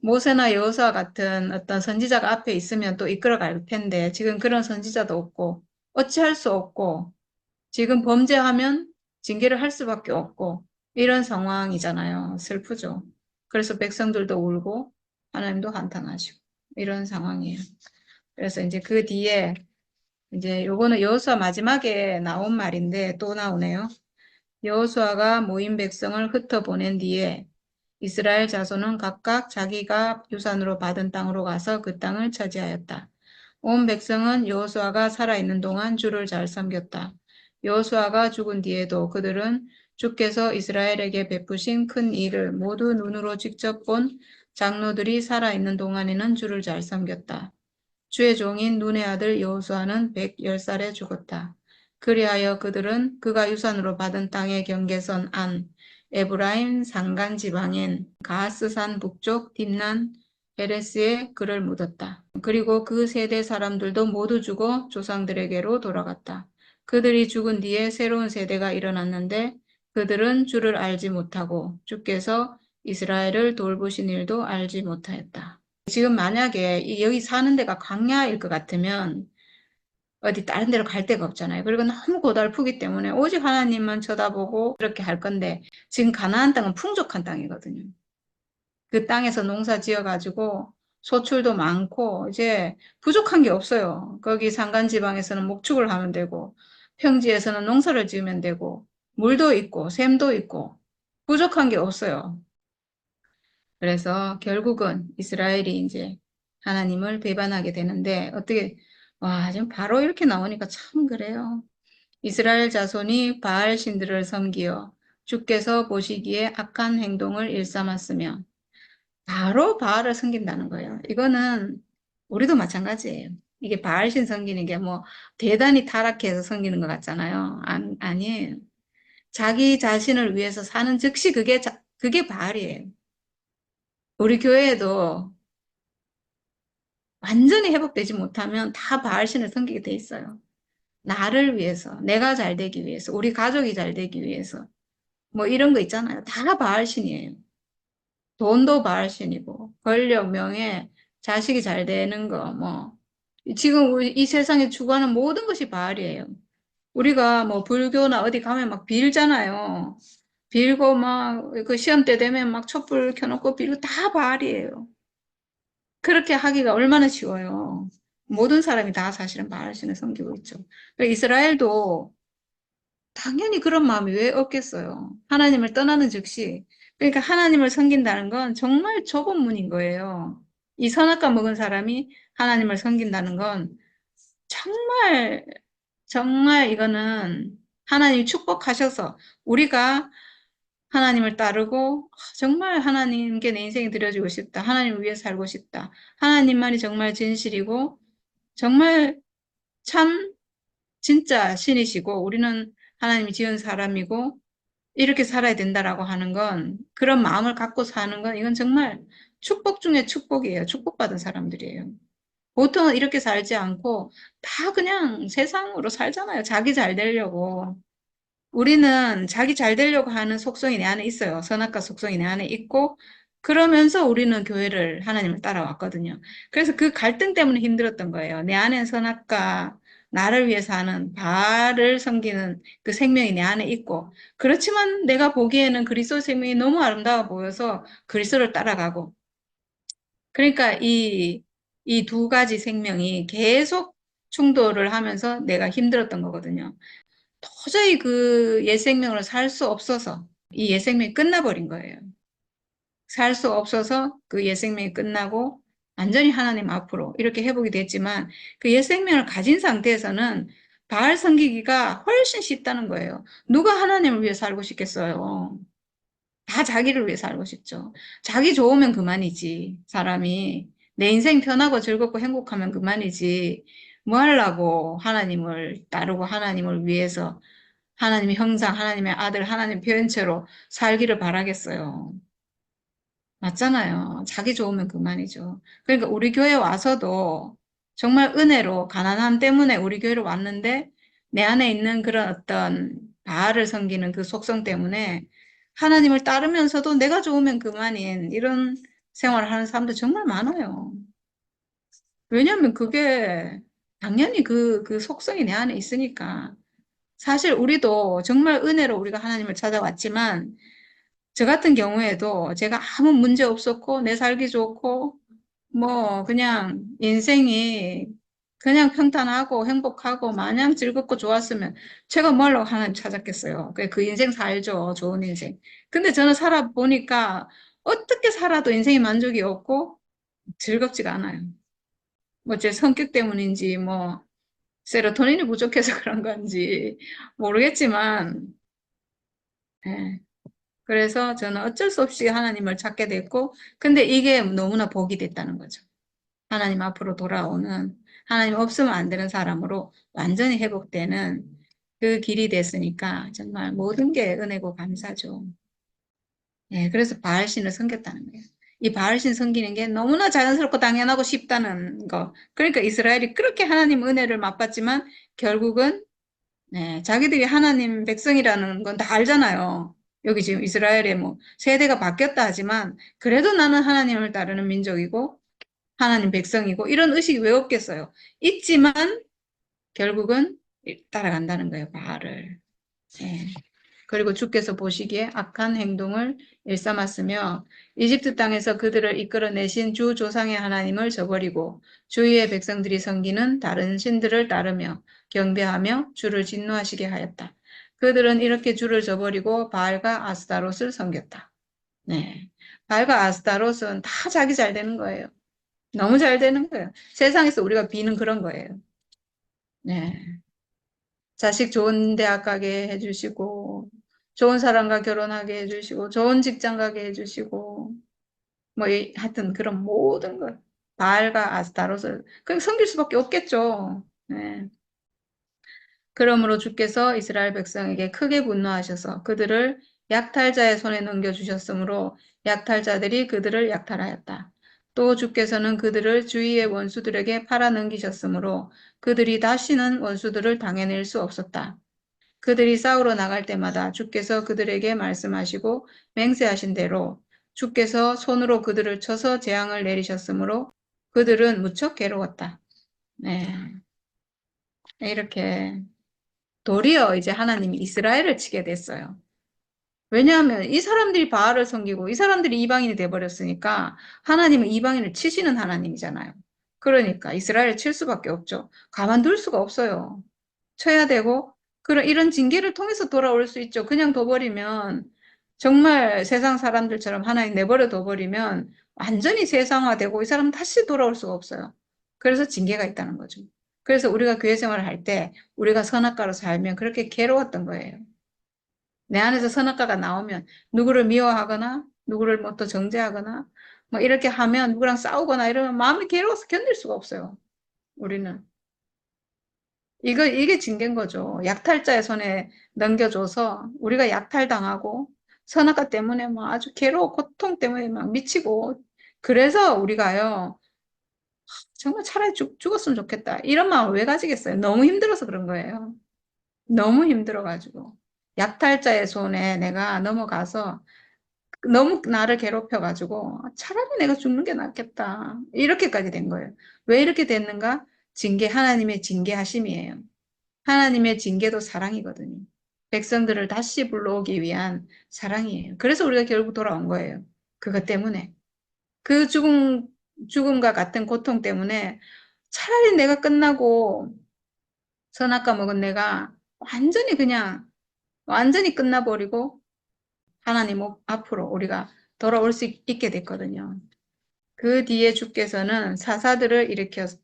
모세나 여호수아 같은 어떤 선지자가 앞에 있으면 또 이끌어갈 텐데 지금 그런 선지자도 없고 어찌할 수 없고 지금 범죄하면 징계를 할 수밖에 없고 이런 상황이잖아요. 슬프죠. 그래서 백성들도 울고 하나님도 한탄하시고 이런 상황이에요. 그래서 이제 그 뒤에 이제 요거는 여호수아 마지막에 나온 말인데 또 나오네요. 여호수아가 모인 백성을 흩어보낸 뒤에 이스라엘 자손은 각각 자기가 유산으로 받은 땅으로 가서 그 땅을 차지하였다. 온 백성은 여호수아가 살아있는 동안 주를 잘 섬겼다. 여호수아가 죽은 뒤에도 그들은 주께서 이스라엘에게 베푸신 큰 일을 모두 눈으로 직접 본 장로들이 살아있는 동안에는 주를 잘 섬겼다. 주의 종인 눈의 아들 여호수아는 110살에 죽었다. 그리하여 그들은 그가 유산으로 받은 땅의 경계선 안 에브라임 산간 지방엔 가스산 북쪽 딥난 헤레스에 그를 묻었다. 그리고 그 세대 사람들도 모두 죽어 조상들에게로 돌아갔다. 그들이 죽은 뒤에 새로운 세대가 일어났는데 그들은 주를 알지 못하고 주께서 이스라엘을 돌보신 일도 알지 못하였다. 지금 만약에 여기 사는 데가 광야일 것 같으면 어디 다른 데로 갈 데가 없잖아요. 그리고 너무 고달프기 때문에 오직 하나님만 쳐다보고 그렇게 할 건데 지금 가나안 땅은 풍족한 땅이거든요. 그 땅에서 농사 지어가지고 소출도 많고 이제 부족한 게 없어요. 거기 산간지방에서는 목축을 하면 되고 평지에서는 농사를 지으면 되고 물도 있고 샘도 있고 부족한 게 없어요. 그래서 결국은 이스라엘이 이제 하나님을 배반하게 되는데 어떻게 와, 지금 바로 이렇게 나오니까 참 그래요. 이스라엘 자손이 바알 신들을 섬기어 주께서 보시기에 악한 행동을 일삼았으며 바로 바알을 섬긴다는 거예요. 이거는 우리도 마찬가지예요. 이게 바알 신 섬기는 게 뭐 대단히 타락해서 섬기는 것 같잖아요. 아니에요. 자기 자신을 위해서 사는 즉시 그게 바알이에요. 우리 교회에도 완전히 회복되지 못하면 다 바알신을 섬기게 돼 있어요. 나를 위해서, 내가 잘 되기 위해서, 우리 가족이 잘 되기 위해서, 뭐 이런 거 있잖아요. 다 바알신이에요. 돈도 바알신이고, 권력, 명예, 자식이 잘 되는 거, 뭐. 지금 우리 이 세상에 추구하는 모든 것이 바알이에요. 우리가 뭐 불교나 어디 가면 막 빌잖아요. 빌고 막 그 시험 때 되면 막 촛불 켜놓고 빌고 다 바알이에요. 그렇게 하기가 얼마나 쉬워요. 모든 사람이 다 사실은 바알신을 섬기고 있죠. 그러니까 이스라엘도 당연히 그런 마음이 왜 없겠어요. 하나님을 떠나는 즉시. 그러니까 하나님을 섬긴다는 건 정말 좁은 문인 거예요. 이 선악과 먹은 사람이 하나님을 섬긴다는 건 정말, 정말 이거는 하나님이 축복하셔서 우리가 하나님을 따르고 정말 하나님께 내 인생이 드려지고 싶다. 하나님을 위해 살고 싶다. 하나님만이 정말 진실이고 정말 참 진짜 신이시고 우리는 하나님이 지은 사람이고 이렇게 살아야 된다라고 하는 건 그런 마음을 갖고 사는 건 이건 정말 축복 중에 축복이에요. 축복받은 사람들이에요. 보통은 이렇게 살지 않고 다 그냥 세상으로 살잖아요. 자기 잘 되려고. 우리는 자기 잘 되려고 하는 속성이 내 안에 있어요. 선악과 속성이 내 안에 있고, 그러면서 우리는 교회를, 하나님을 따라왔거든요. 그래서 그 갈등 때문에 힘들었던 거예요. 내 안에 선악과 나를 위해서 하는 바알을 섬기는 그 생명이 내 안에 있고, 그렇지만 내가 보기에는 그리스도 생명이 너무 아름다워 보여서 그리스도를 따라가고, 그러니까 이 두 가지 생명이 계속 충돌을 하면서 내가 힘들었던 거거든요. 도저히 그 옛 생명으로 살 수 없어서 이 옛 생명이 끝나버린 거예요. 살 수 없어서 그 옛 생명이 끝나고 완전히 하나님 앞으로 이렇게 회복이 됐지만 그 옛 생명을 가진 상태에서는 바알 섬기기가 훨씬 쉽다는 거예요. 누가 하나님을 위해 살고 싶겠어요? 다 자기를 위해 살고 싶죠. 자기 좋으면 그만이지. 사람이 내 인생 편하고 즐겁고 행복하면 그만이지. 뭐 하려고 하나님을 따르고 하나님을 위해서 하나님의 형상, 하나님의 아들, 하나님 표현체로 살기를 바라겠어요. 맞잖아요. 자기 좋으면 그만이죠. 그러니까 우리 교회 와서도 정말 은혜로 가난함 때문에 우리 교회로 왔는데 내 안에 있는 그런 어떤 바알을 섬기는 그 속성 때문에 하나님을 따르면서도 내가 좋으면 그만인 이런 생활을 하는 사람들 정말 많아요. 왜냐하면 그게 당연히 그 속성이 내 안에 있으니까. 사실 우리도 정말 은혜로 우리가 하나님을 찾아왔지만 저 같은 경우에도 제가 아무 문제 없었고 내 살기 좋고 뭐 그냥 인생이 그냥 평탄하고 행복하고 마냥 즐겁고 좋았으면 제가 뭐 하려고 하나님 찾았겠어요. 그 인생 살죠. 좋은 인생. 근데 저는 살아보니까 어떻게 살아도 인생이 만족이 없고 즐겁지가 않아요. 뭐 제 성격 때문인지 뭐 세로토닌이 부족해서 그런 건지 모르겠지만 예. 그래서 저는 어쩔 수 없이 하나님을 찾게 됐고, 근데 이게 너무나 복이 됐다는 거죠. 하나님 앞으로 돌아오는, 하나님 없으면 안 되는 사람으로 완전히 회복되는 그 길이 됐으니까 정말 모든 게 은혜고 감사죠. 예, 그래서 바알신을 섬겼다는 거예요. 이 바알신 섬기는 게 너무나 자연스럽고 당연하고 쉽다는 거. 그러니까 이스라엘이 그렇게 하나님 은혜를 맛봤지만 결국은 네, 자기들이 하나님 백성이라는 건 다 알잖아요. 여기 지금 이스라엘의 뭐 세대가 바뀌었다 하지만 그래도 나는 하나님을 따르는 민족이고 하나님 백성이고 이런 의식이 왜 없겠어요? 있지만 결국은 따라간다는 거예요, 바알을. 예. 그리고 주께서 보시기에 악한 행동을 일삼았으며 이집트 땅에서 그들을 이끌어내신 주 조상의 하나님을 저버리고 주위의 백성들이 섬기는 다른 신들을 따르며 경배하며 주를 진노하시게 하였다. 그들은 이렇게 줄을 저버리고 바알과 아스타롯을 섬겼다. 네. 바알과 아스타롯은 다 자기 잘 되는 거예요. 너무 잘 되는 거예요. 세상에서 우리가 비는 그런 거예요. 네. 자식 좋은 대학 가게 해주시고, 좋은 사람과 결혼하게 해주시고, 좋은 직장 가게 해주시고, 뭐, 하여튼 그런 모든 것. 바알과 아스타롯을, 그냥 섬길 수밖에 없겠죠. 네. 그러므로 주께서 이스라엘 백성에게 크게 분노하셔서 그들을 약탈자의 손에 넘겨주셨으므로 약탈자들이 그들을 약탈하였다. 또 주께서는 그들을 주위의 원수들에게 팔아 넘기셨으므로 그들이 다시는 원수들을 당해낼 수 없었다. 그들이 싸우러 나갈 때마다 주께서 그들에게 말씀하시고 맹세하신 대로 주께서 손으로 그들을 쳐서 재앙을 내리셨으므로 그들은 무척 괴로웠다. 네, 이렇게 도리어 이제 하나님이 이스라엘을 치게 됐어요. 왜냐하면 이 사람들이 바알을 섬기고 이 사람들이 이방인이 돼버렸으니까 하나님은 이방인을 치시는 하나님이잖아요. 그러니까 이스라엘을 칠 수밖에 없죠. 가만둘 수가 없어요. 쳐야 되고 그런 이런 징계를 통해서 돌아올 수 있죠. 그냥 둬버리면 정말 세상 사람들처럼 하나님 내버려 둬버리면 완전히 세상화되고 이 사람은 다시 돌아올 수가 없어요. 그래서 징계가 있다는 거죠. 그래서 우리가 교회 생활을 할 때 우리가 선악가로 살면 그렇게 괴로웠던 거예요. 내 안에서 선악과가 나오면 누구를 미워하거나 누구를 뭐 또 정죄하거나 뭐 이렇게 하면 누구랑 싸우거나 이러면 마음이 괴로워서 견딜 수가 없어요. 우리는. 이게 징계인 거죠. 약탈자의 손에 넘겨줘서 우리가 약탈당하고 선악과 때문에 막 아주 괴로워 고통 때문에 막 미치고 그래서 우리가요 정말 차라리 죽었으면 좋겠다 이런 마음을 왜 가지겠어요? 너무 힘들어서 그런 거예요. 너무 힘들어가지고 약탈자의 손에 내가 넘어가서 너무 나를 괴롭혀가지고 차라리 내가 죽는 게 낫겠다. 이렇게까지 된 거예요. 왜 이렇게 됐는가? 하나님의 징계하심이에요. 하나님의 징계도 사랑이거든요. 백성들을 다시 불러오기 위한 사랑이에요. 그래서 우리가 결국 돌아온 거예요. 그것 때문에. 그 죽음과 같은 고통 때문에 차라리 내가 끝나고 선악과 먹은 내가 완전히 끝나버리고 하나님 앞으로 우리가 돌아올 수 있게 됐거든요. 그 뒤에 주께서는 사사들을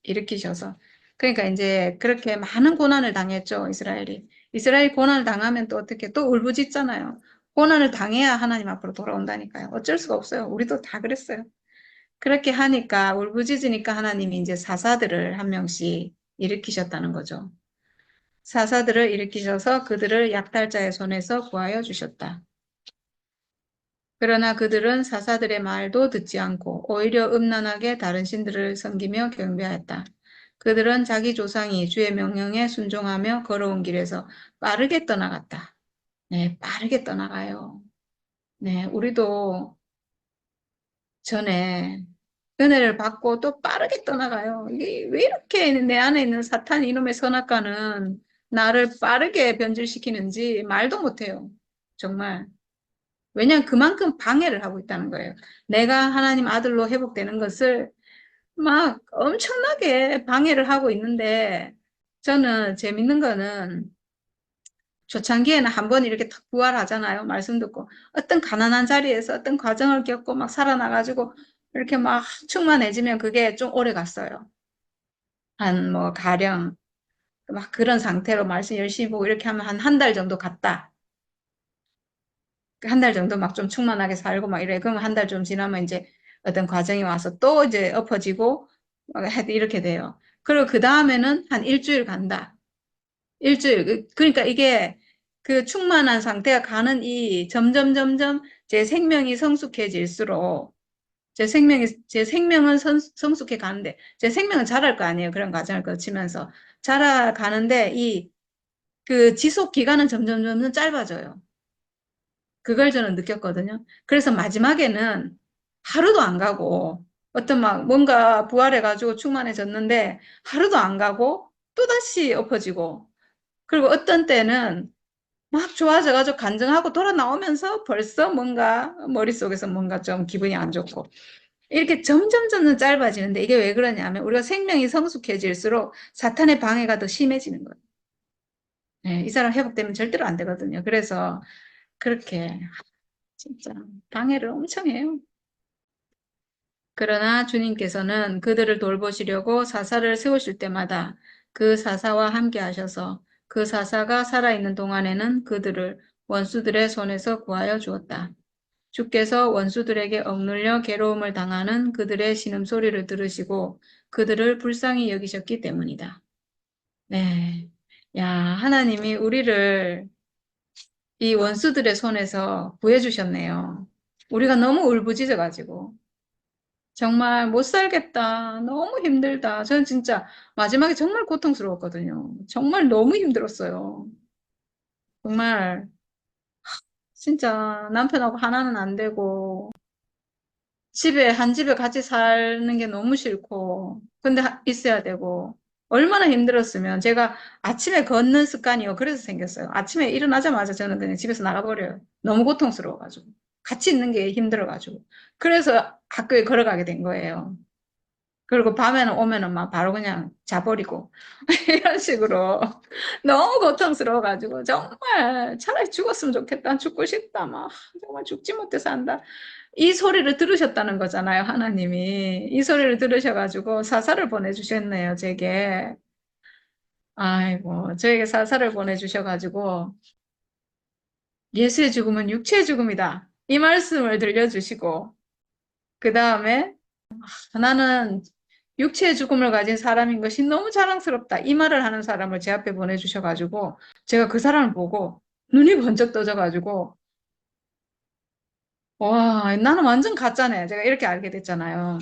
일으키셔서 그러니까 이제 그렇게 많은 고난을 당했죠, 이스라엘이. 이스라엘이 고난을 당하면 또 어떻게 또 울부짖잖아요. 고난을 당해야 하나님 앞으로 돌아온다니까요. 어쩔 수가 없어요. 우리도 다 그랬어요. 그렇게 하니까 울부짖으니까 하나님이 이제 사사들을 한 명씩 일으키셨다는 거죠. 사사들을 일으키셔서 그들을 약탈자의 손에서 구하여 주셨다. 그러나 그들은 사사들의 말도 듣지 않고 오히려 음란하게 다른 신들을 섬기며 경배하였다. 그들은 자기 조상이 주의 명령에 순종하며 걸어온 길에서 빠르게 떠나갔다. 네, 빠르게 떠나가요. 네, 우리도 전에 은혜를 받고 또 빠르게 떠나가요. 이게 왜 이렇게 내 안에 있는 사탄 이놈의 선악과는 나를 빠르게 변질시키는지 말도 못해요. 정말. 왜냐하면 그만큼 방해를 하고 있다는 거예요. 내가 하나님 아들로 회복되는 것을 막 엄청나게 방해를 하고 있는데 저는 재밌는 거는 초창기에는 한 번 이렇게 탁 부활하잖아요. 말씀 듣고 어떤 가난한 자리에서 어떤 과정을 겪고 막 살아나가지고 이렇게 막 충만해지면 그게 좀 오래 갔어요. 한 뭐 가령 막 그런 상태로 말씀 열심히 보고 이렇게 하면 한 달 정도 갔다. 한 달 정도 막 좀 충만하게 살고 막 이래. 그럼 한 달 좀 지나면 이제 어떤 과정이 와서 또 이제 엎어지고 이렇게 돼요. 그리고 그 다음에는 한 일주일 간다. 일주일. 그러니까 이게 그 충만한 상태가 가는 이 점점 제 생명이 성숙해질수록 제 생명은 성숙해 가는데 제 생명은 자랄 거 아니에요. 그런 과정을 거치면서 자라가는데 이 그 지속 기간은 점점 짧아져요. 그걸 저는 느꼈거든요. 그래서 마지막에는 하루도 안 가고 어떤 막 뭔가 부활해가지고 충만해졌는데 하루도 안 가고 또다시 엎어지고 그리고 어떤 때는 막 좋아져가지고 간증하고 돌아 나오면서 벌써 뭔가 머릿속에서 뭔가 좀 기분이 안 좋고 이렇게 점점 짧아지는데 이게 왜 그러냐면 우리가 생명이 성숙해질수록 사탄의 방해가 더 심해지는 거예요. 예, 이 사람 회복되면 절대로 안 되거든요. 그래서 그렇게 진짜 방해를 엄청 해요. 그러나 주님께서는 그들을 돌보시려고 사사를 세우실 때마다 그 사사와 함께 하셔서 그 사사가 살아있는 동안에는 그들을 원수들의 손에서 구하여 주었다. 주께서 원수들에게 억눌려 괴로움을 당하는 그들의 신음소리를 들으시고 그들을 불쌍히 여기셨기 때문이다. 네. 야, 하나님이 우리를 이 원수들의 손에서 구해주셨네요. 우리가 너무 울부짖어가지고. 정말 못 살겠다. 너무 힘들다. 저는 진짜 마지막에 정말 고통스러웠거든요. 정말 너무 힘들었어요. 정말 진짜 남편하고 하나는 안 되고 한 집에 같이 사는 게 너무 싫고 근데 있어야 되고 얼마나 힘들었으면 제가 아침에 걷는 습관이요. 그래서 생겼어요. 아침에 일어나자마자 저는 그냥 집에서 나가버려요. 너무 고통스러워가지고 같이 있는 게 힘들어가지고 그래서 학교에 걸어가게 된 거예요. 그리고 밤에는 오면은 막 바로 그냥 자버리고 이런 식으로 너무 고통스러워가지고 정말 차라리 죽었으면 좋겠다. 죽고 싶다. 막 정말 죽지 못해 산다. 이 소리를 들으셨다는 거잖아요. 하나님이. 이 소리를 들으셔가지고 사사를 보내주셨네요. 제게. 아이고 저에게 사사를 보내주셔가지고 예수의 죽음은 육체의 죽음이다. 이 말씀을 들려주시고 그 다음에 나는 육체의 죽음을 가진 사람인 것이 너무 자랑스럽다. 이 말을 하는 사람을 제 앞에 보내주셔가지고, 제가 그 사람을 보고, 눈이 번쩍 떠져가지고, 와, 나는 완전 가짜네. 제가 이렇게 알게 됐잖아요.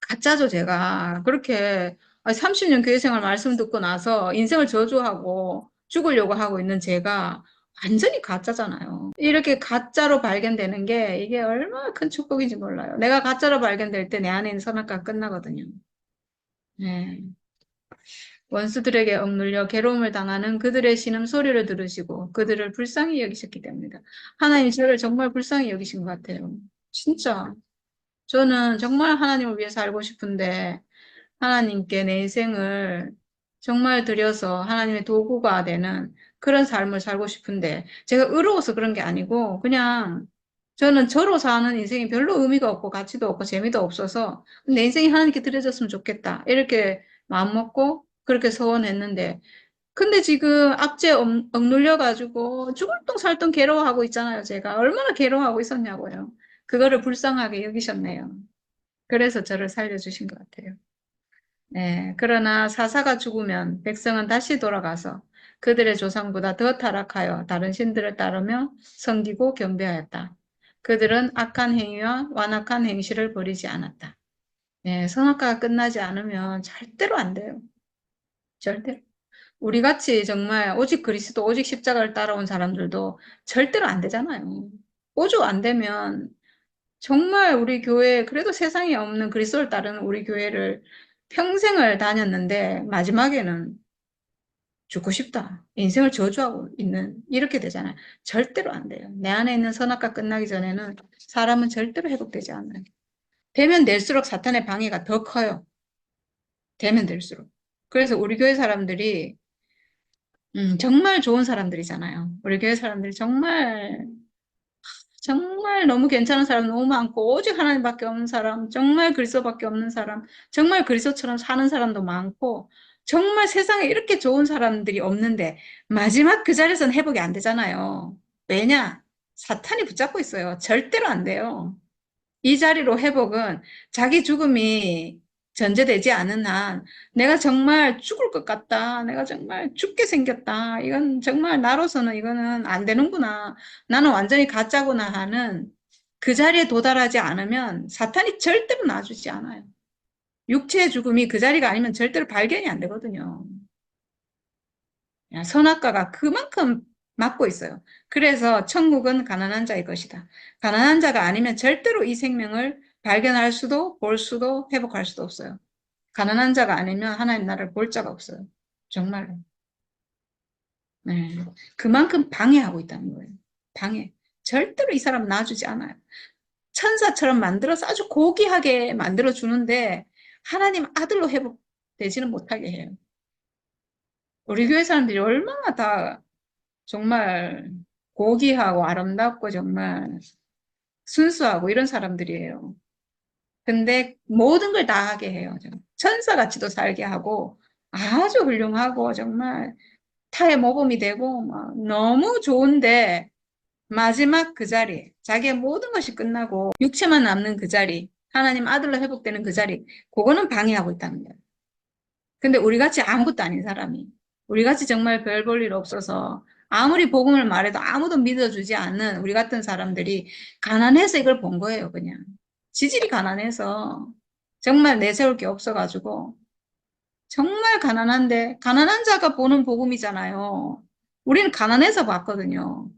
가짜죠, 제가. 그렇게 30년 교회 생활 말씀 듣고 나서 인생을 저주하고 죽으려고 하고 있는 제가 완전히 가짜잖아요. 이렇게 가짜로 발견되는 게 이게 얼마나 큰 축복인지 몰라요. 내가 가짜로 발견될 때 내 안에 있는 선악과가 끝나거든요. 네. 원수들에게 억눌려 괴로움을 당하는 그들의 신음 소리를 들으시고 그들을 불쌍히 여기셨기 때문이다. 하나님 저를 정말 불쌍히 여기신 것 같아요. 진짜. 저는 정말 하나님을 위해 살고 싶은데 하나님께 내 인생을 정말 들여서 하나님의 도구가 되는 그런 삶을 살고 싶은데 제가 의로워서 그런 게 아니고 그냥 저는 저로 사는 인생이 별로 의미가 없고 가치도 없고 재미도 없어서 내 인생이 하나님께 드려졌으면 좋겠다. 이렇게 마음먹고 그렇게 서원했는데 근데 지금 억눌려 가지고 죽을 똥 살 똥 괴로워하고 있잖아요. 제가 얼마나 괴로워하고 있었냐고요. 그거를 불쌍하게 여기셨네요. 그래서 저를 살려주신 것 같아요. 네, 그러나 사사가 죽으면 백성은 다시 돌아가서 그들의 조상보다 더 타락하여 다른 신들을 따르며 섬기고 경배하였다. 그들은 악한 행위와 완악한 행실을 버리지 않았다. 네, 선악과가 끝나지 않으면 절대로 안 돼요. 절대로. 우리 같이 정말 오직 그리스도, 오직 십자가를 따라온 사람들도 절대로 안 되잖아요. 오죽 안 되면 정말 우리 교회, 그래도 세상에 없는 그리스도를 따르는 우리 교회를 평생을 다녔는데 마지막에는 죽고 싶다. 인생을 저주하고 있는, 이렇게 되잖아요. 절대로 안 돼요. 내 안에 있는 선악과 끝나기 전에는 사람은 절대로 회복되지 않아요. 되면 될수록 사탄의 방해가 더 커요. 되면 될수록. 그래서 우리 교회 사람들이 정말 좋은 사람들이잖아요. 우리 교회 사람들이 정말 너무 괜찮은 사람 너무 많고, 오직 하나님밖에 없는 사람, 정말 그리스도밖에 없는 사람, 정말 그리스도처럼 사는 사람도 많고, 정말 세상에 이렇게 좋은 사람들이 없는데, 마지막 그 자리에서는 회복이 안 되잖아요. 왜냐? 사탄이 붙잡고 있어요. 절대로 안 돼요. 이 자리로 회복은 자기 죽음이 전제되지 않은 한 내가 정말 죽을 것 같다. 내가 정말 죽게 생겼다. 이건 정말 나로서는 이거는 안 되는구나. 나는 완전히 가짜구나 하는 그 자리에 도달하지 않으면 사탄이 절대로 놔주지 않아요. 육체의 죽음이 그 자리가 아니면 절대로 발견이 안 되거든요. 선악과가 그만큼 막고 있어요. 그래서 천국은 가난한 자의 것이다. 가난한 자가 아니면 절대로 이 생명을 발견할 수도 볼 수도 회복할 수도 없어요. 가난한 자가 아니면 하나님 나라를 볼 자가 없어요. 정말로. 네. 그만큼 방해하고 있다는 거예요. 방해. 절대로 이 사람 놔주지 않아요. 천사처럼 만들어서 아주 고귀하게 만들어 주는데 하나님 아들로 회복되지는 못하게 해요. 우리 교회 사람들이 얼마나 다 정말 고귀하고 아름답고 정말 순수하고 이런 사람들이에요. 근데 모든 걸 다 하게 해요. 천사같이도 살게 하고 아주 훌륭하고 정말 타의 모범이 되고 막 너무 좋은데 마지막 그 자리, 자기의 모든 것이 끝나고 육체만 남는 그 자리, 하나님 아들로 회복되는 그 자리, 그거는 방해하고 있다는 거예요. 근데 우리 같이 아무것도 아닌 사람이, 우리 같이 정말 별 볼 일 없어서 아무리 복음을 말해도 아무도 믿어주지 않는 우리 같은 사람들이 가난해서 이걸 본 거예요, 그냥. 지질이 가난해서 정말 내세울 게 없어가지고 정말 가난한데 가난한 자가 보는 복음이잖아요. 우리는 가난해서 봤거든요.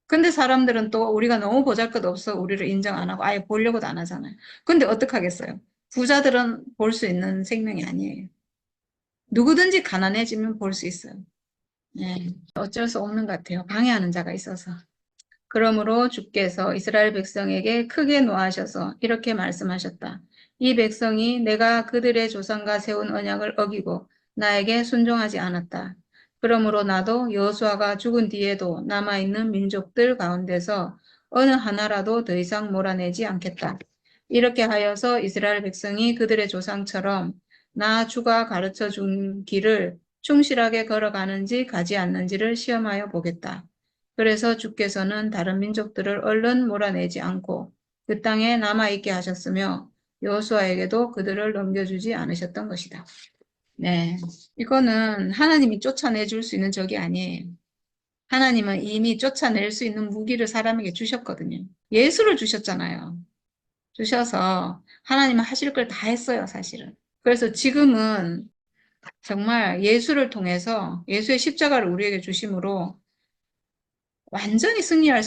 근데 사람들은 또 우리가 너무 보잘것없어 우리를 인정 안 하고 아예 보려고도 안 하잖아요. 근데 어떡하겠어요? 부자들은 볼 수 있는 생명이 아니에요. 누구든지 가난해지면 볼 수 있어요. 네, 어쩔 수 없는 것 같아요. 방해하는 자가 있어서. 그러므로 주께서 이스라엘 백성에게 크게 노하셔서 이렇게 말씀하셨다. 이 백성이 내가 그들의 조상과 세운 언약을 어기고 나에게 순종하지 않았다. 그러므로 나도 여호수아가 죽은 뒤에도 남아있는 민족들 가운데서 어느 하나라도 더 이상 몰아내지 않겠다. 이렇게 하여서 이스라엘 백성이 그들의 조상처럼 나 주가 가르쳐 준 길을 충실하게 걸어가는지 가지 않는지를 시험하여 보겠다. 그래서 주께서는 다른 민족들을 얼른 몰아내지 않고 그 땅에 남아있게 하셨으며 여호수아에게도 그들을 넘겨주지 않으셨던 것이다. 네, 이거는 하나님이 쫓아내줄 수 있는 적이 아니에요. 하나님은 이미 쫓아낼 수 있는 무기를 사람에게 주셨거든요. 예수를 주셨잖아요. 주셔서 하나님은 하실 걸 다 했어요, 사실은. 그래서 지금은 정말 예수를 통해서 예수의 십자가를 우리에게 주심으로 완전히 승리할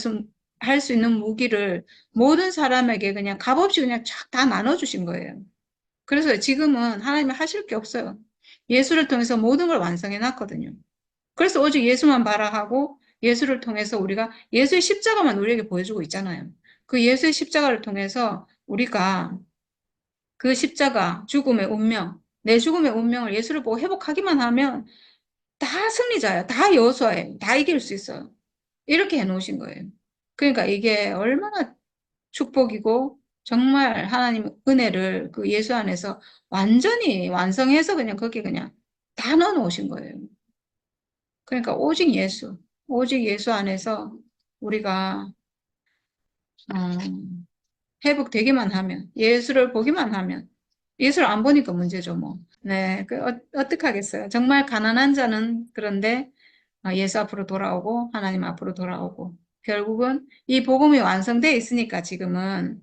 할 수 있는 무기를 모든 사람에게 그냥 값없이 그냥 쫙 다 나눠주신 거예요. 그래서 지금은 하나님이 하실 게 없어요. 예수를 통해서 모든 걸 완성해 놨거든요. 그래서 오직 예수만 바라하고 예수를 통해서 우리가 예수의 십자가만 우리에게 보여주고 있잖아요. 그 예수의 십자가를 통해서 우리가 그 십자가, 죽음의 운명, 내 죽음의 운명을 예수를 보고 회복하기만 하면 다 승리자예요. 다 여호수아예요. 다 이길 수 있어요. 이렇게 해놓으신 거예요. 그러니까 이게 얼마나 축복이고 정말 하나님 은혜를 그 예수 안에서 완전히 완성해서 그냥 거기에 그냥 다 넣어놓으신 거예요. 그러니까 오직 예수 안에서 우리가 회복되기만 하면, 예수를 보기만 하면, 예수를 안 보니까 문제죠, 뭐. 네, 어떻게 하겠어요? 정말 가난한 자는 그런데 예수 앞으로 돌아오고 하나님 앞으로 돌아오고 결국은 이 복음이 완성되어 있으니까 지금은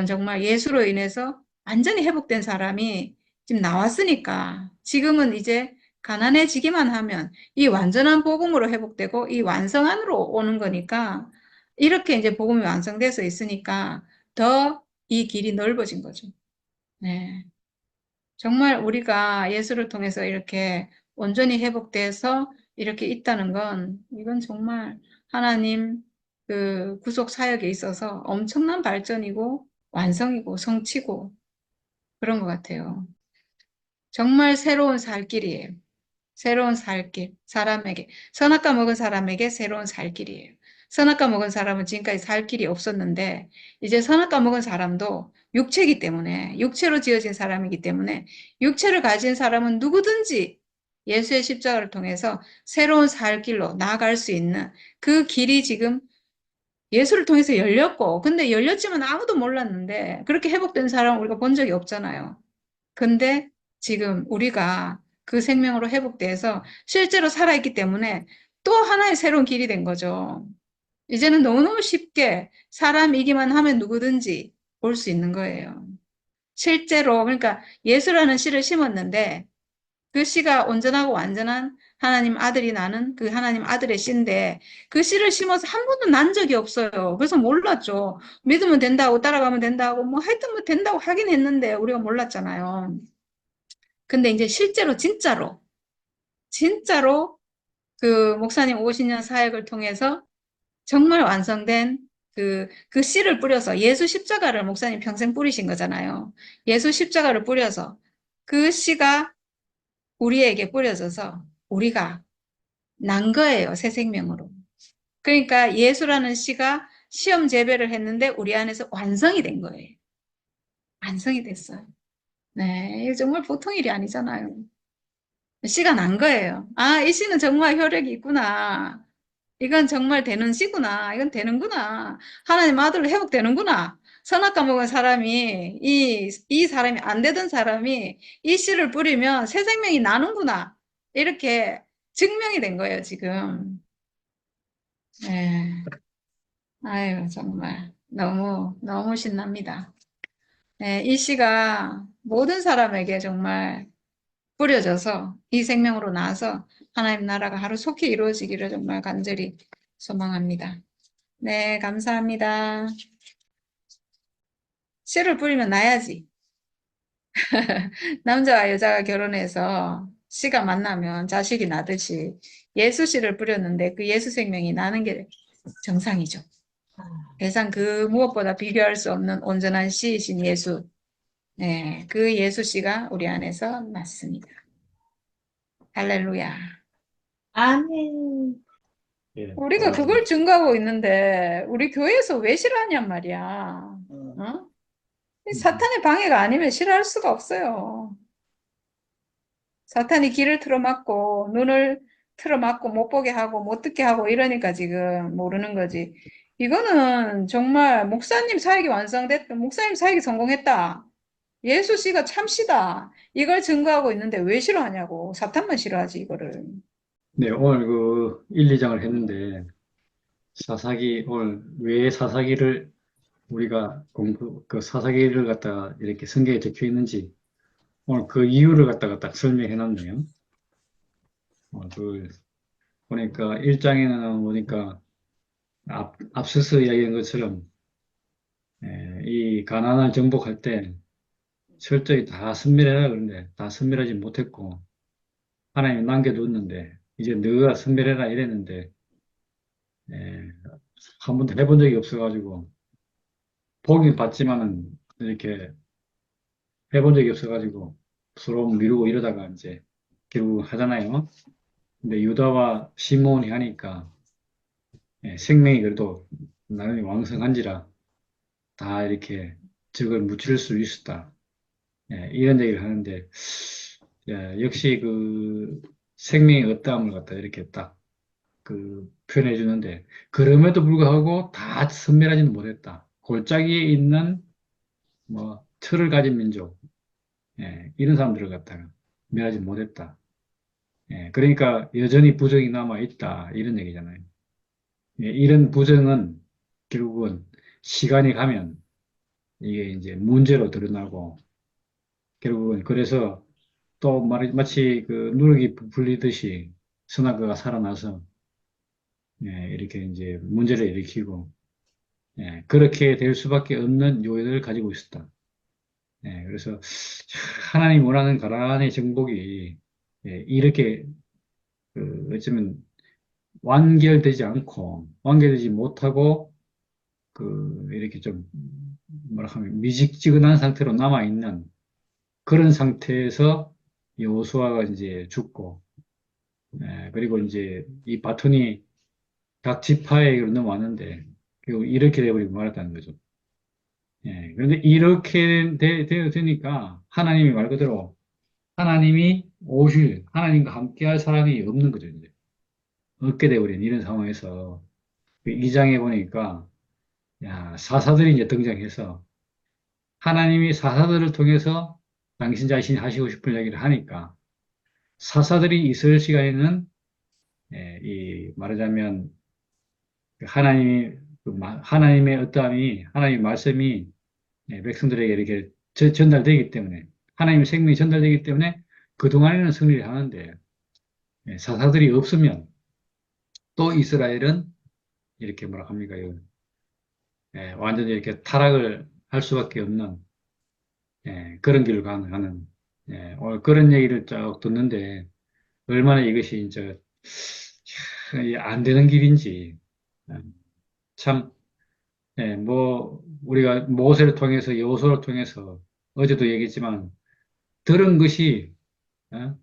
정말 예수로 인해서 완전히 회복된 사람이 지금 나왔으니까 지금은 이제 가난해지기만 하면 이 완전한 복음으로 회복되고 이 완성 안으로 오는 거니까 이렇게 이제 복음이 완성돼서 있으니까 더 이 길이 넓어진 거죠. 네. 정말 우리가 예수를 통해서 이렇게 온전히 회복돼서 이렇게 있다는 건 이건 정말 하나님 그 구속 사역에 있어서 엄청난 발전이고 완성이고 성취고 그런 것 같아요. 정말 새로운 살 길이에요. 새로운 살 길, 사람에게. 선악과 먹은 사람에게 새로운 살 길이에요. 선악과 먹은 사람은 지금까지 살 길이 없었는데, 이제 선악과 먹은 사람도 육체이기 때문에, 육체로 지어진 사람이기 때문에, 육체를 가진 사람은 누구든지 예수의 십자가를 통해서 새로운 살 길로 나아갈 수 있는 그 길이 지금 예수를 통해서 열렸고, 근데 열렸지만 아무도 몰랐는데, 그렇게 회복된 사람 우리가 본 적이 없잖아요. 근데 지금 우리가 그 생명으로 회복돼서 실제로 살아있기 때문에 또 하나의 새로운 길이 된 거죠. 이제는 너무너무 쉽게 사람이기만 하면 누구든지 볼 수 있는 거예요. 실제로, 그러니까 예수라는 씨를 심었는데 그 씨가 온전하고 완전한 하나님 아들이 나는 그 하나님 아들의 씨인데 그 씨를 심어서 한 번도 난 적이 없어요. 그래서 몰랐죠. 믿으면 된다고 따라가면 된다고 뭐 하여튼 뭐 된다고 하긴 했는데 우리가 몰랐잖아요. 근데 이제 실제로 진짜로 그 목사님 50년 사역을 통해서 정말 완성된 그 씨를 뿌려서 예수 십자가를 목사님 평생 뿌리신 거잖아요. 예수 십자가를 뿌려서 그 씨가 우리에게 뿌려져서 우리가 난 거예요, 새 생명으로. 그러니까 예수라는 씨가 시험 재배를 했는데 우리 안에서 완성이 된 거예요. 완성이 됐어요. 네, 이거 정말 보통 일이 아니잖아요. 씨가 난 거예요. 아, 이 씨는 정말 혈액이 있구나. 이건 정말 되는 씨구나. 이건 되는구나. 하나님 아들로 회복되는구나. 선악과 먹은 사람이, 이 사람이 안 되던 사람이 이 씨를 뿌리면 새 생명이 나는구나. 이렇게 증명이 된 거예요, 지금. 네. 아유, 정말. 너무, 너무 신납니다. 네, 이 씨가 모든 사람에게 정말 뿌려져서 이 생명으로 나와서 하나님 나라가 하루속히 이루어지기를 정말 간절히 소망합니다. 네, 감사합니다. 씨를 뿌리면 나야지. 남자와 여자가 결혼해서 씨가 만나면 자식이 나듯이 예수 씨를 뿌렸는데 그 예수 생명이 나는 게 정상이죠. 세상 그 무엇보다 비교할 수 없는 온전한 씨이신 예수. 네, 그 예수 씨가 우리 안에서 났습니다. 할렐루야. 아멘. 예, 우리가 그걸 증거하고 있는데 우리 교회에서 왜 싫어하냔 말이야. 어? 사탄의 방해가 아니면 싫어할 수가 없어요. 사탄이 길을 틀어막고 눈을 틀어막고 못 보게 하고 못 듣게 하고 이러니까 지금 모르는 거지. 이거는 정말 목사님 사역이 완성됐다. 목사님 사역이 성공했다. 예수 씨가 참시다. 이걸 증거하고 있는데 왜 싫어하냐고. 사탄만 싫어하지 이거를. 네, 오늘 그 1, 2장을 했는데, 오늘 왜 사사기를 우리가 그 사사기를 갖다가 이렇게 성경에 적혀 있는지, 오늘 그 이유를 갖다가 딱 설명해 놨네요. 그, 보니까 1장에는 보니까 앞서서 이야기한 것처럼, 이 가나안을 정복할 때 철저히 다 선멸해라 그러는데, 다 선멸하지 못했고, 하나님이 남겨뒀는데, 이제 너가 선멸해라 이랬는데, 예, 한 번도 해본 적이 없어가지고, 보긴 봤지만은, 이렇게 해본 적이 없어가지고, 서로 미루고 이러다가 이제, 결국 하잖아요. 근데 유다와 시몬이 하니까, 생명이 그래도 나름이 왕성한지라, 다 이렇게 적을 무찌를 수 있었다. 이런 얘기를 하는데, 역시 그 생명의 어떠함을 갖다 이렇게 딱 그 표현해 주는데, 그럼에도 불구하고 다 선멸하지는 못했다. 골짜기에 있는 뭐 철을 가진 민족, 이런 사람들을 갖다가 멸하지 못했다. 그러니까 여전히 부정이 남아 있다, 이런 얘기잖아요. 이런 부정은 결국은 시간이 가면 이게 이제 문제로 드러나고, 결국은 그래서 또 마치 그 누룩이 불리듯이 선악과가 살아나서, 이렇게 이제 문제를 일으키고, 그렇게 될 수밖에 없는 요인을 가지고 있었다. 그래서 하나님 원하는 가나안의 정복이, 이렇게 어쩌면 완결되지 않고 완결되지 못하고 이렇게 좀 뭐라 하면 미직지근한 상태로 남아 있는 그런 상태에서 여호수아가 이제 죽고, 그리고 이제 이 바톤이 각 지파에게로 넘어왔는데 결국 이렇게 돼버리고 말았다는 거죠. 그런데 이렇게 되니까 하나님이 말 그대로 하나님이 오실, 하나님과 함께 할 사람이 없는 거죠, 이제. 없게 돼버린 이런 상황에서 그 2장에 보니까, 야, 사사들이 이제 등장해서 하나님이 사사들을 통해서 당신 자신이 하시고 싶은 이야기를 하니까 사사들이 있을 시간에는, 이 말하자면 하나님이, 하나님의 어떠함이, 하나님의 말씀이, 백성들에게 이렇게 전달되기 때문에, 하나님의 생명이 전달되기 때문에 그동안에는 승리를 하는데, 사사들이 없으면 또 이스라엘은 이렇게 뭐라 합니까? 완전히 이렇게 타락을 할 수밖에 없는, 그런 길을 가는, 오늘 그런 얘기를 쭉 듣는데 얼마나 이것이 이제 안 되는 길인지, 예, 참, 뭐 우리가 모세를 통해서 여호수아를 통해서 어제도 얘기했지만 들은 것이, 어?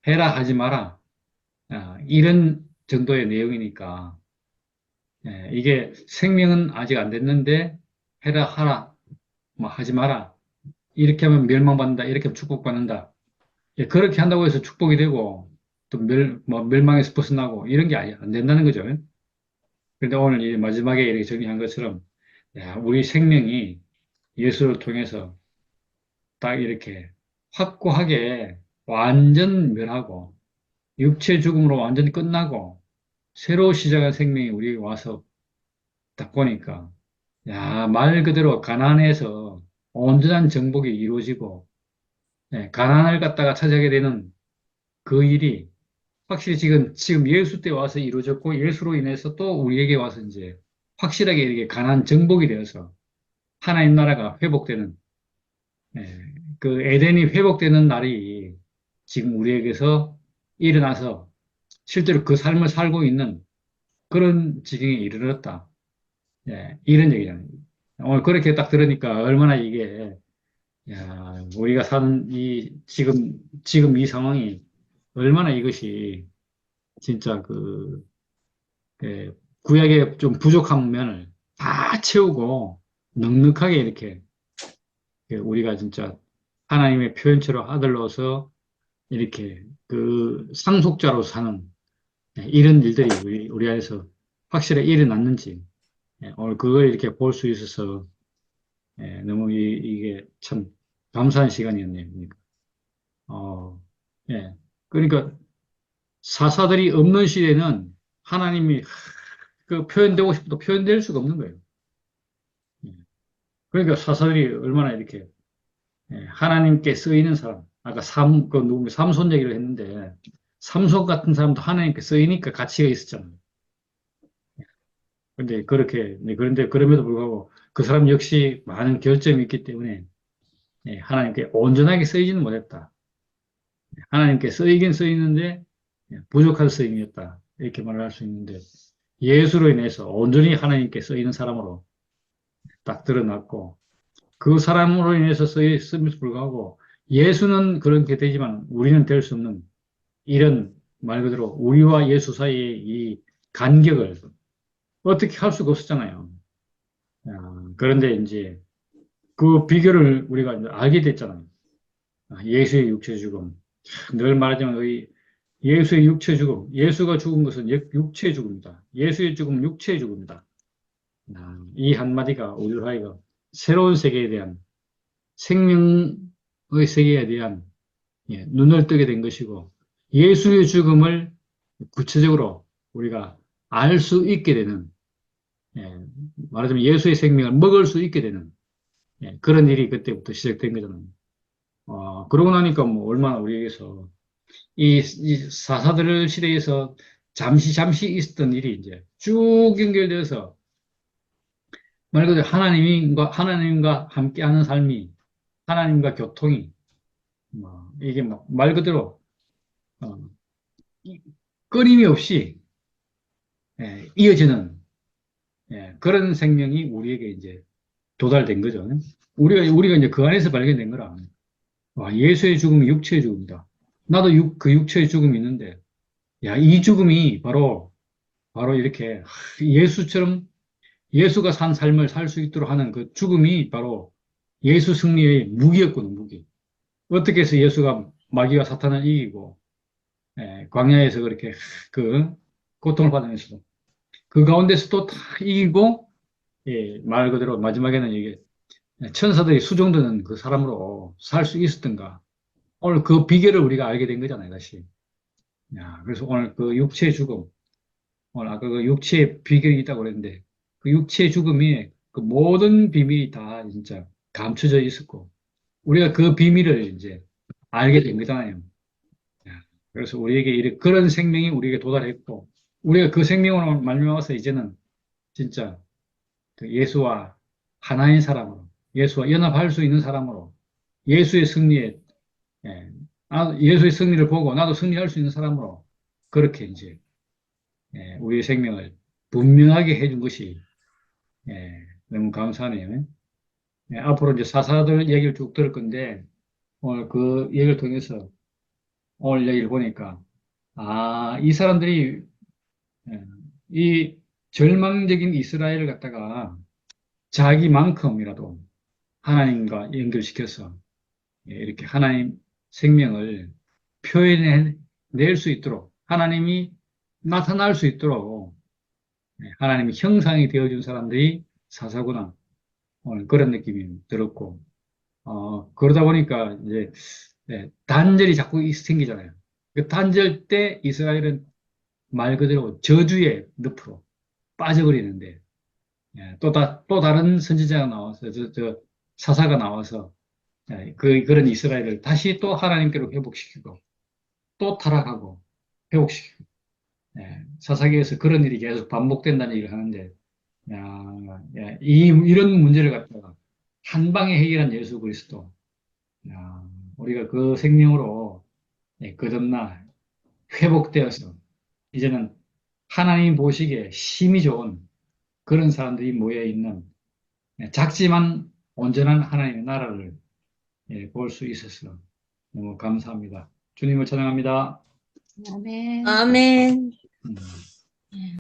해라 하지 마라. 이런 정도의 내용이니까 이게 생명은 아직 안 됐는데 해라 하라 뭐 하지 마라. 이렇게 하면 멸망받는다. 이렇게 하면 축복받는다. 그렇게 한다고 해서 축복이 되고 또 뭐 멸망에서 벗어나고 이런 게 안 된다는 거죠. 그런데 오늘 이 마지막에 이렇게 정리한 것처럼 야, 우리 생명이 예수를 통해서 딱 이렇게 확고하게 완전 멸하고 육체 죽음으로 완전히 끝나고 새로 시작한 생명이 우리에게 와서 딱 보니까 야, 말 그대로 가난에서 온전한 정복이 이루어지고 가난을 갖다가 차지하게 되는 그 일이 확실히 지금 예수 때 와서 이루어졌고 예수로 인해서 또 우리에게 와서 이제 확실하게 이렇게 가난 정복이 되어서 하나님 나라가 회복되는 그 에덴이 회복되는 날이 지금 우리에게서 일어나서 실제로 그 삶을 살고 있는 그런 지경에 이르렀다. 이런 얘기잖아요. 오늘 그렇게 딱 들으니까 얼마나 이게 야, 우리가 사는 지금 이 상황이 얼마나 이것이 진짜 구약의 좀 부족한 면을 다 채우고 넉넉하게 이렇게 우리가 진짜 하나님의 표현처럼 아들로서 이렇게 그 상속자로 사는 이런 일들이 우리 안에서 확실히 일어났는지 오늘 그걸 이렇게 볼 수 있어서 너무 이게 참 감사한 시간이었네요. 그러니까. 어, 예. 그러니까 사사들이 없는 시대는 하나님이 그 표현되고 싶어도 표현될 수가 없는 거예요. 예. 그러니까 사사들이 얼마나 이렇게 하나님께 쓰이는 사람, 아까 삼손 얘기를 했는데 삼손 같은 사람도 하나님께 쓰이니까 가치가 있었잖아요. 그런데 그럼에도 불구하고 그 사람 역시 많은 결점이 있기 때문에 하나님께 온전하게 쓰이지는 못했다. 하나님께 쓰이긴 쓰이는데 부족한 쓰임이었다. 이렇게 말을 할 수 있는데 예수로 인해서 온전히 하나님께 쓰이는 사람으로 딱 드러났고 그 사람으로 인해서 쓰임에도 불구하고 예수는 그렇게 되지만 우리는 될 수 없는 이런 말 그대로 우리와 예수 사이의 이 간격을 어떻게 할 수가 없었잖아요. 그런데 이제 그 비결을 우리가 이제 알게 됐잖아요. 예수의 육체 죽음. 늘 말하지만 이 예수의 육체 죽음. 예수가 죽은 것은 육체의 죽음이다. 예수의 죽음은 육체의 죽음이다. 이 한마디가 우리를 하여금 새로운 세계에 대한 생명의 세계에 대한 눈을 뜨게 된 것이고 예수의 죽음을 구체적으로 우리가 알 수 있게 되는 예, 말하자면 예수의 생명을 먹을 수 있게 되는 그런 일이 그때부터 시작된 거잖아요. 그러고 나니까 뭐 얼마나 우리에게서 이 사사들 시대에서 잠시 있었던 일이 이제 쭉 연결돼서 말 그대로 하나님과 함께하는 삶이 하나님과 교통이 뭐 이게 뭐 말 그대로 어, 끊임이 없이 이어지는 그런 생명이 우리에게 이제 도달된 거죠. 우리가 이제 그 안에서 발견된 거라. 예수의 죽음이 육체의 죽음이다. 나도 그 육체의 죽음이 있는데, 야, 이 죽음이 바로 이렇게 예수처럼 예수가 산 삶을 살 수 있도록 하는 그 죽음이 바로 예수 승리의 무기였거든, 무기. 어떻게 해서 예수가 마귀와 사탄을 이기고, 광야에서 그렇게 그 고통을 받으면서도 그 가운데서도 다 이기고, 말 그대로 마지막에는 이게 천사들이 수종드는 그 사람으로 살 수 있었던가. 오늘 그 비결을 우리가 알게 된 거잖아요, 다시. 그래서 오늘 그 육체의 죽음, 오늘 아까 그 육체의 비결이 있다고 그랬는데, 그 육체의 죽음이 그 모든 비밀이 다 진짜 감춰져 있었고, 우리가 그 비밀을 이제 알게 된 거잖아요. 그래서 우리에게 그런 생명이 우리에게 도달했고, 우리가 그 생명으로 말미암아서 이제는 진짜 그 예수와 하나인 사람으로, 예수와 연합할 수 있는 사람으로, 예수의 승리에, 예수의 승리를 보고 나도 승리할 수 있는 사람으로, 그렇게 이제, 우리의 생명을 분명하게 해준 것이, 너무 감사하네요. 앞으로 이제 사사들 얘기를 쭉 들을 건데, 오늘 그 얘기를 통해서, 오늘 얘기를 보니까, 이 사람들이, 예, 이 절망적인 이스라엘을 갖다가 자기만큼이라도 하나님과 연결시켜서 이렇게 하나님 생명을 표현해낼 수 있도록 하나님이 나타날 수 있도록 하나님의 형상이 되어준 사람들이 사사구나. 오늘 그런 느낌이 들었고, 그러다 보니까 이제 단절이 자꾸 생기잖아요. 그 단절 때 이스라엘은 말 그대로 저주의 늪으로 빠져버리는데, 또 다른 선지자가 나와서, 사사가 나와서, 그런 이스라엘을 다시 또 하나님께로 회복시키고, 또 타락하고, 회복시키고, 사사기에서 그런 일이 계속 반복된다는 얘기를 하는데, 이런 문제를 갖다가 한 방에 해결한 예수 그리스도, 야, 우리가 그 생명으로 거듭나 회복되어서, 이제는 하나님 보시기에 힘이 좋은 그런 사람들이 모여 있는 작지만 온전한 하나님의 나라를 볼 수 있어서 너무 감사합니다. 주님을 찬양합니다. 아멘. 아멘. 음.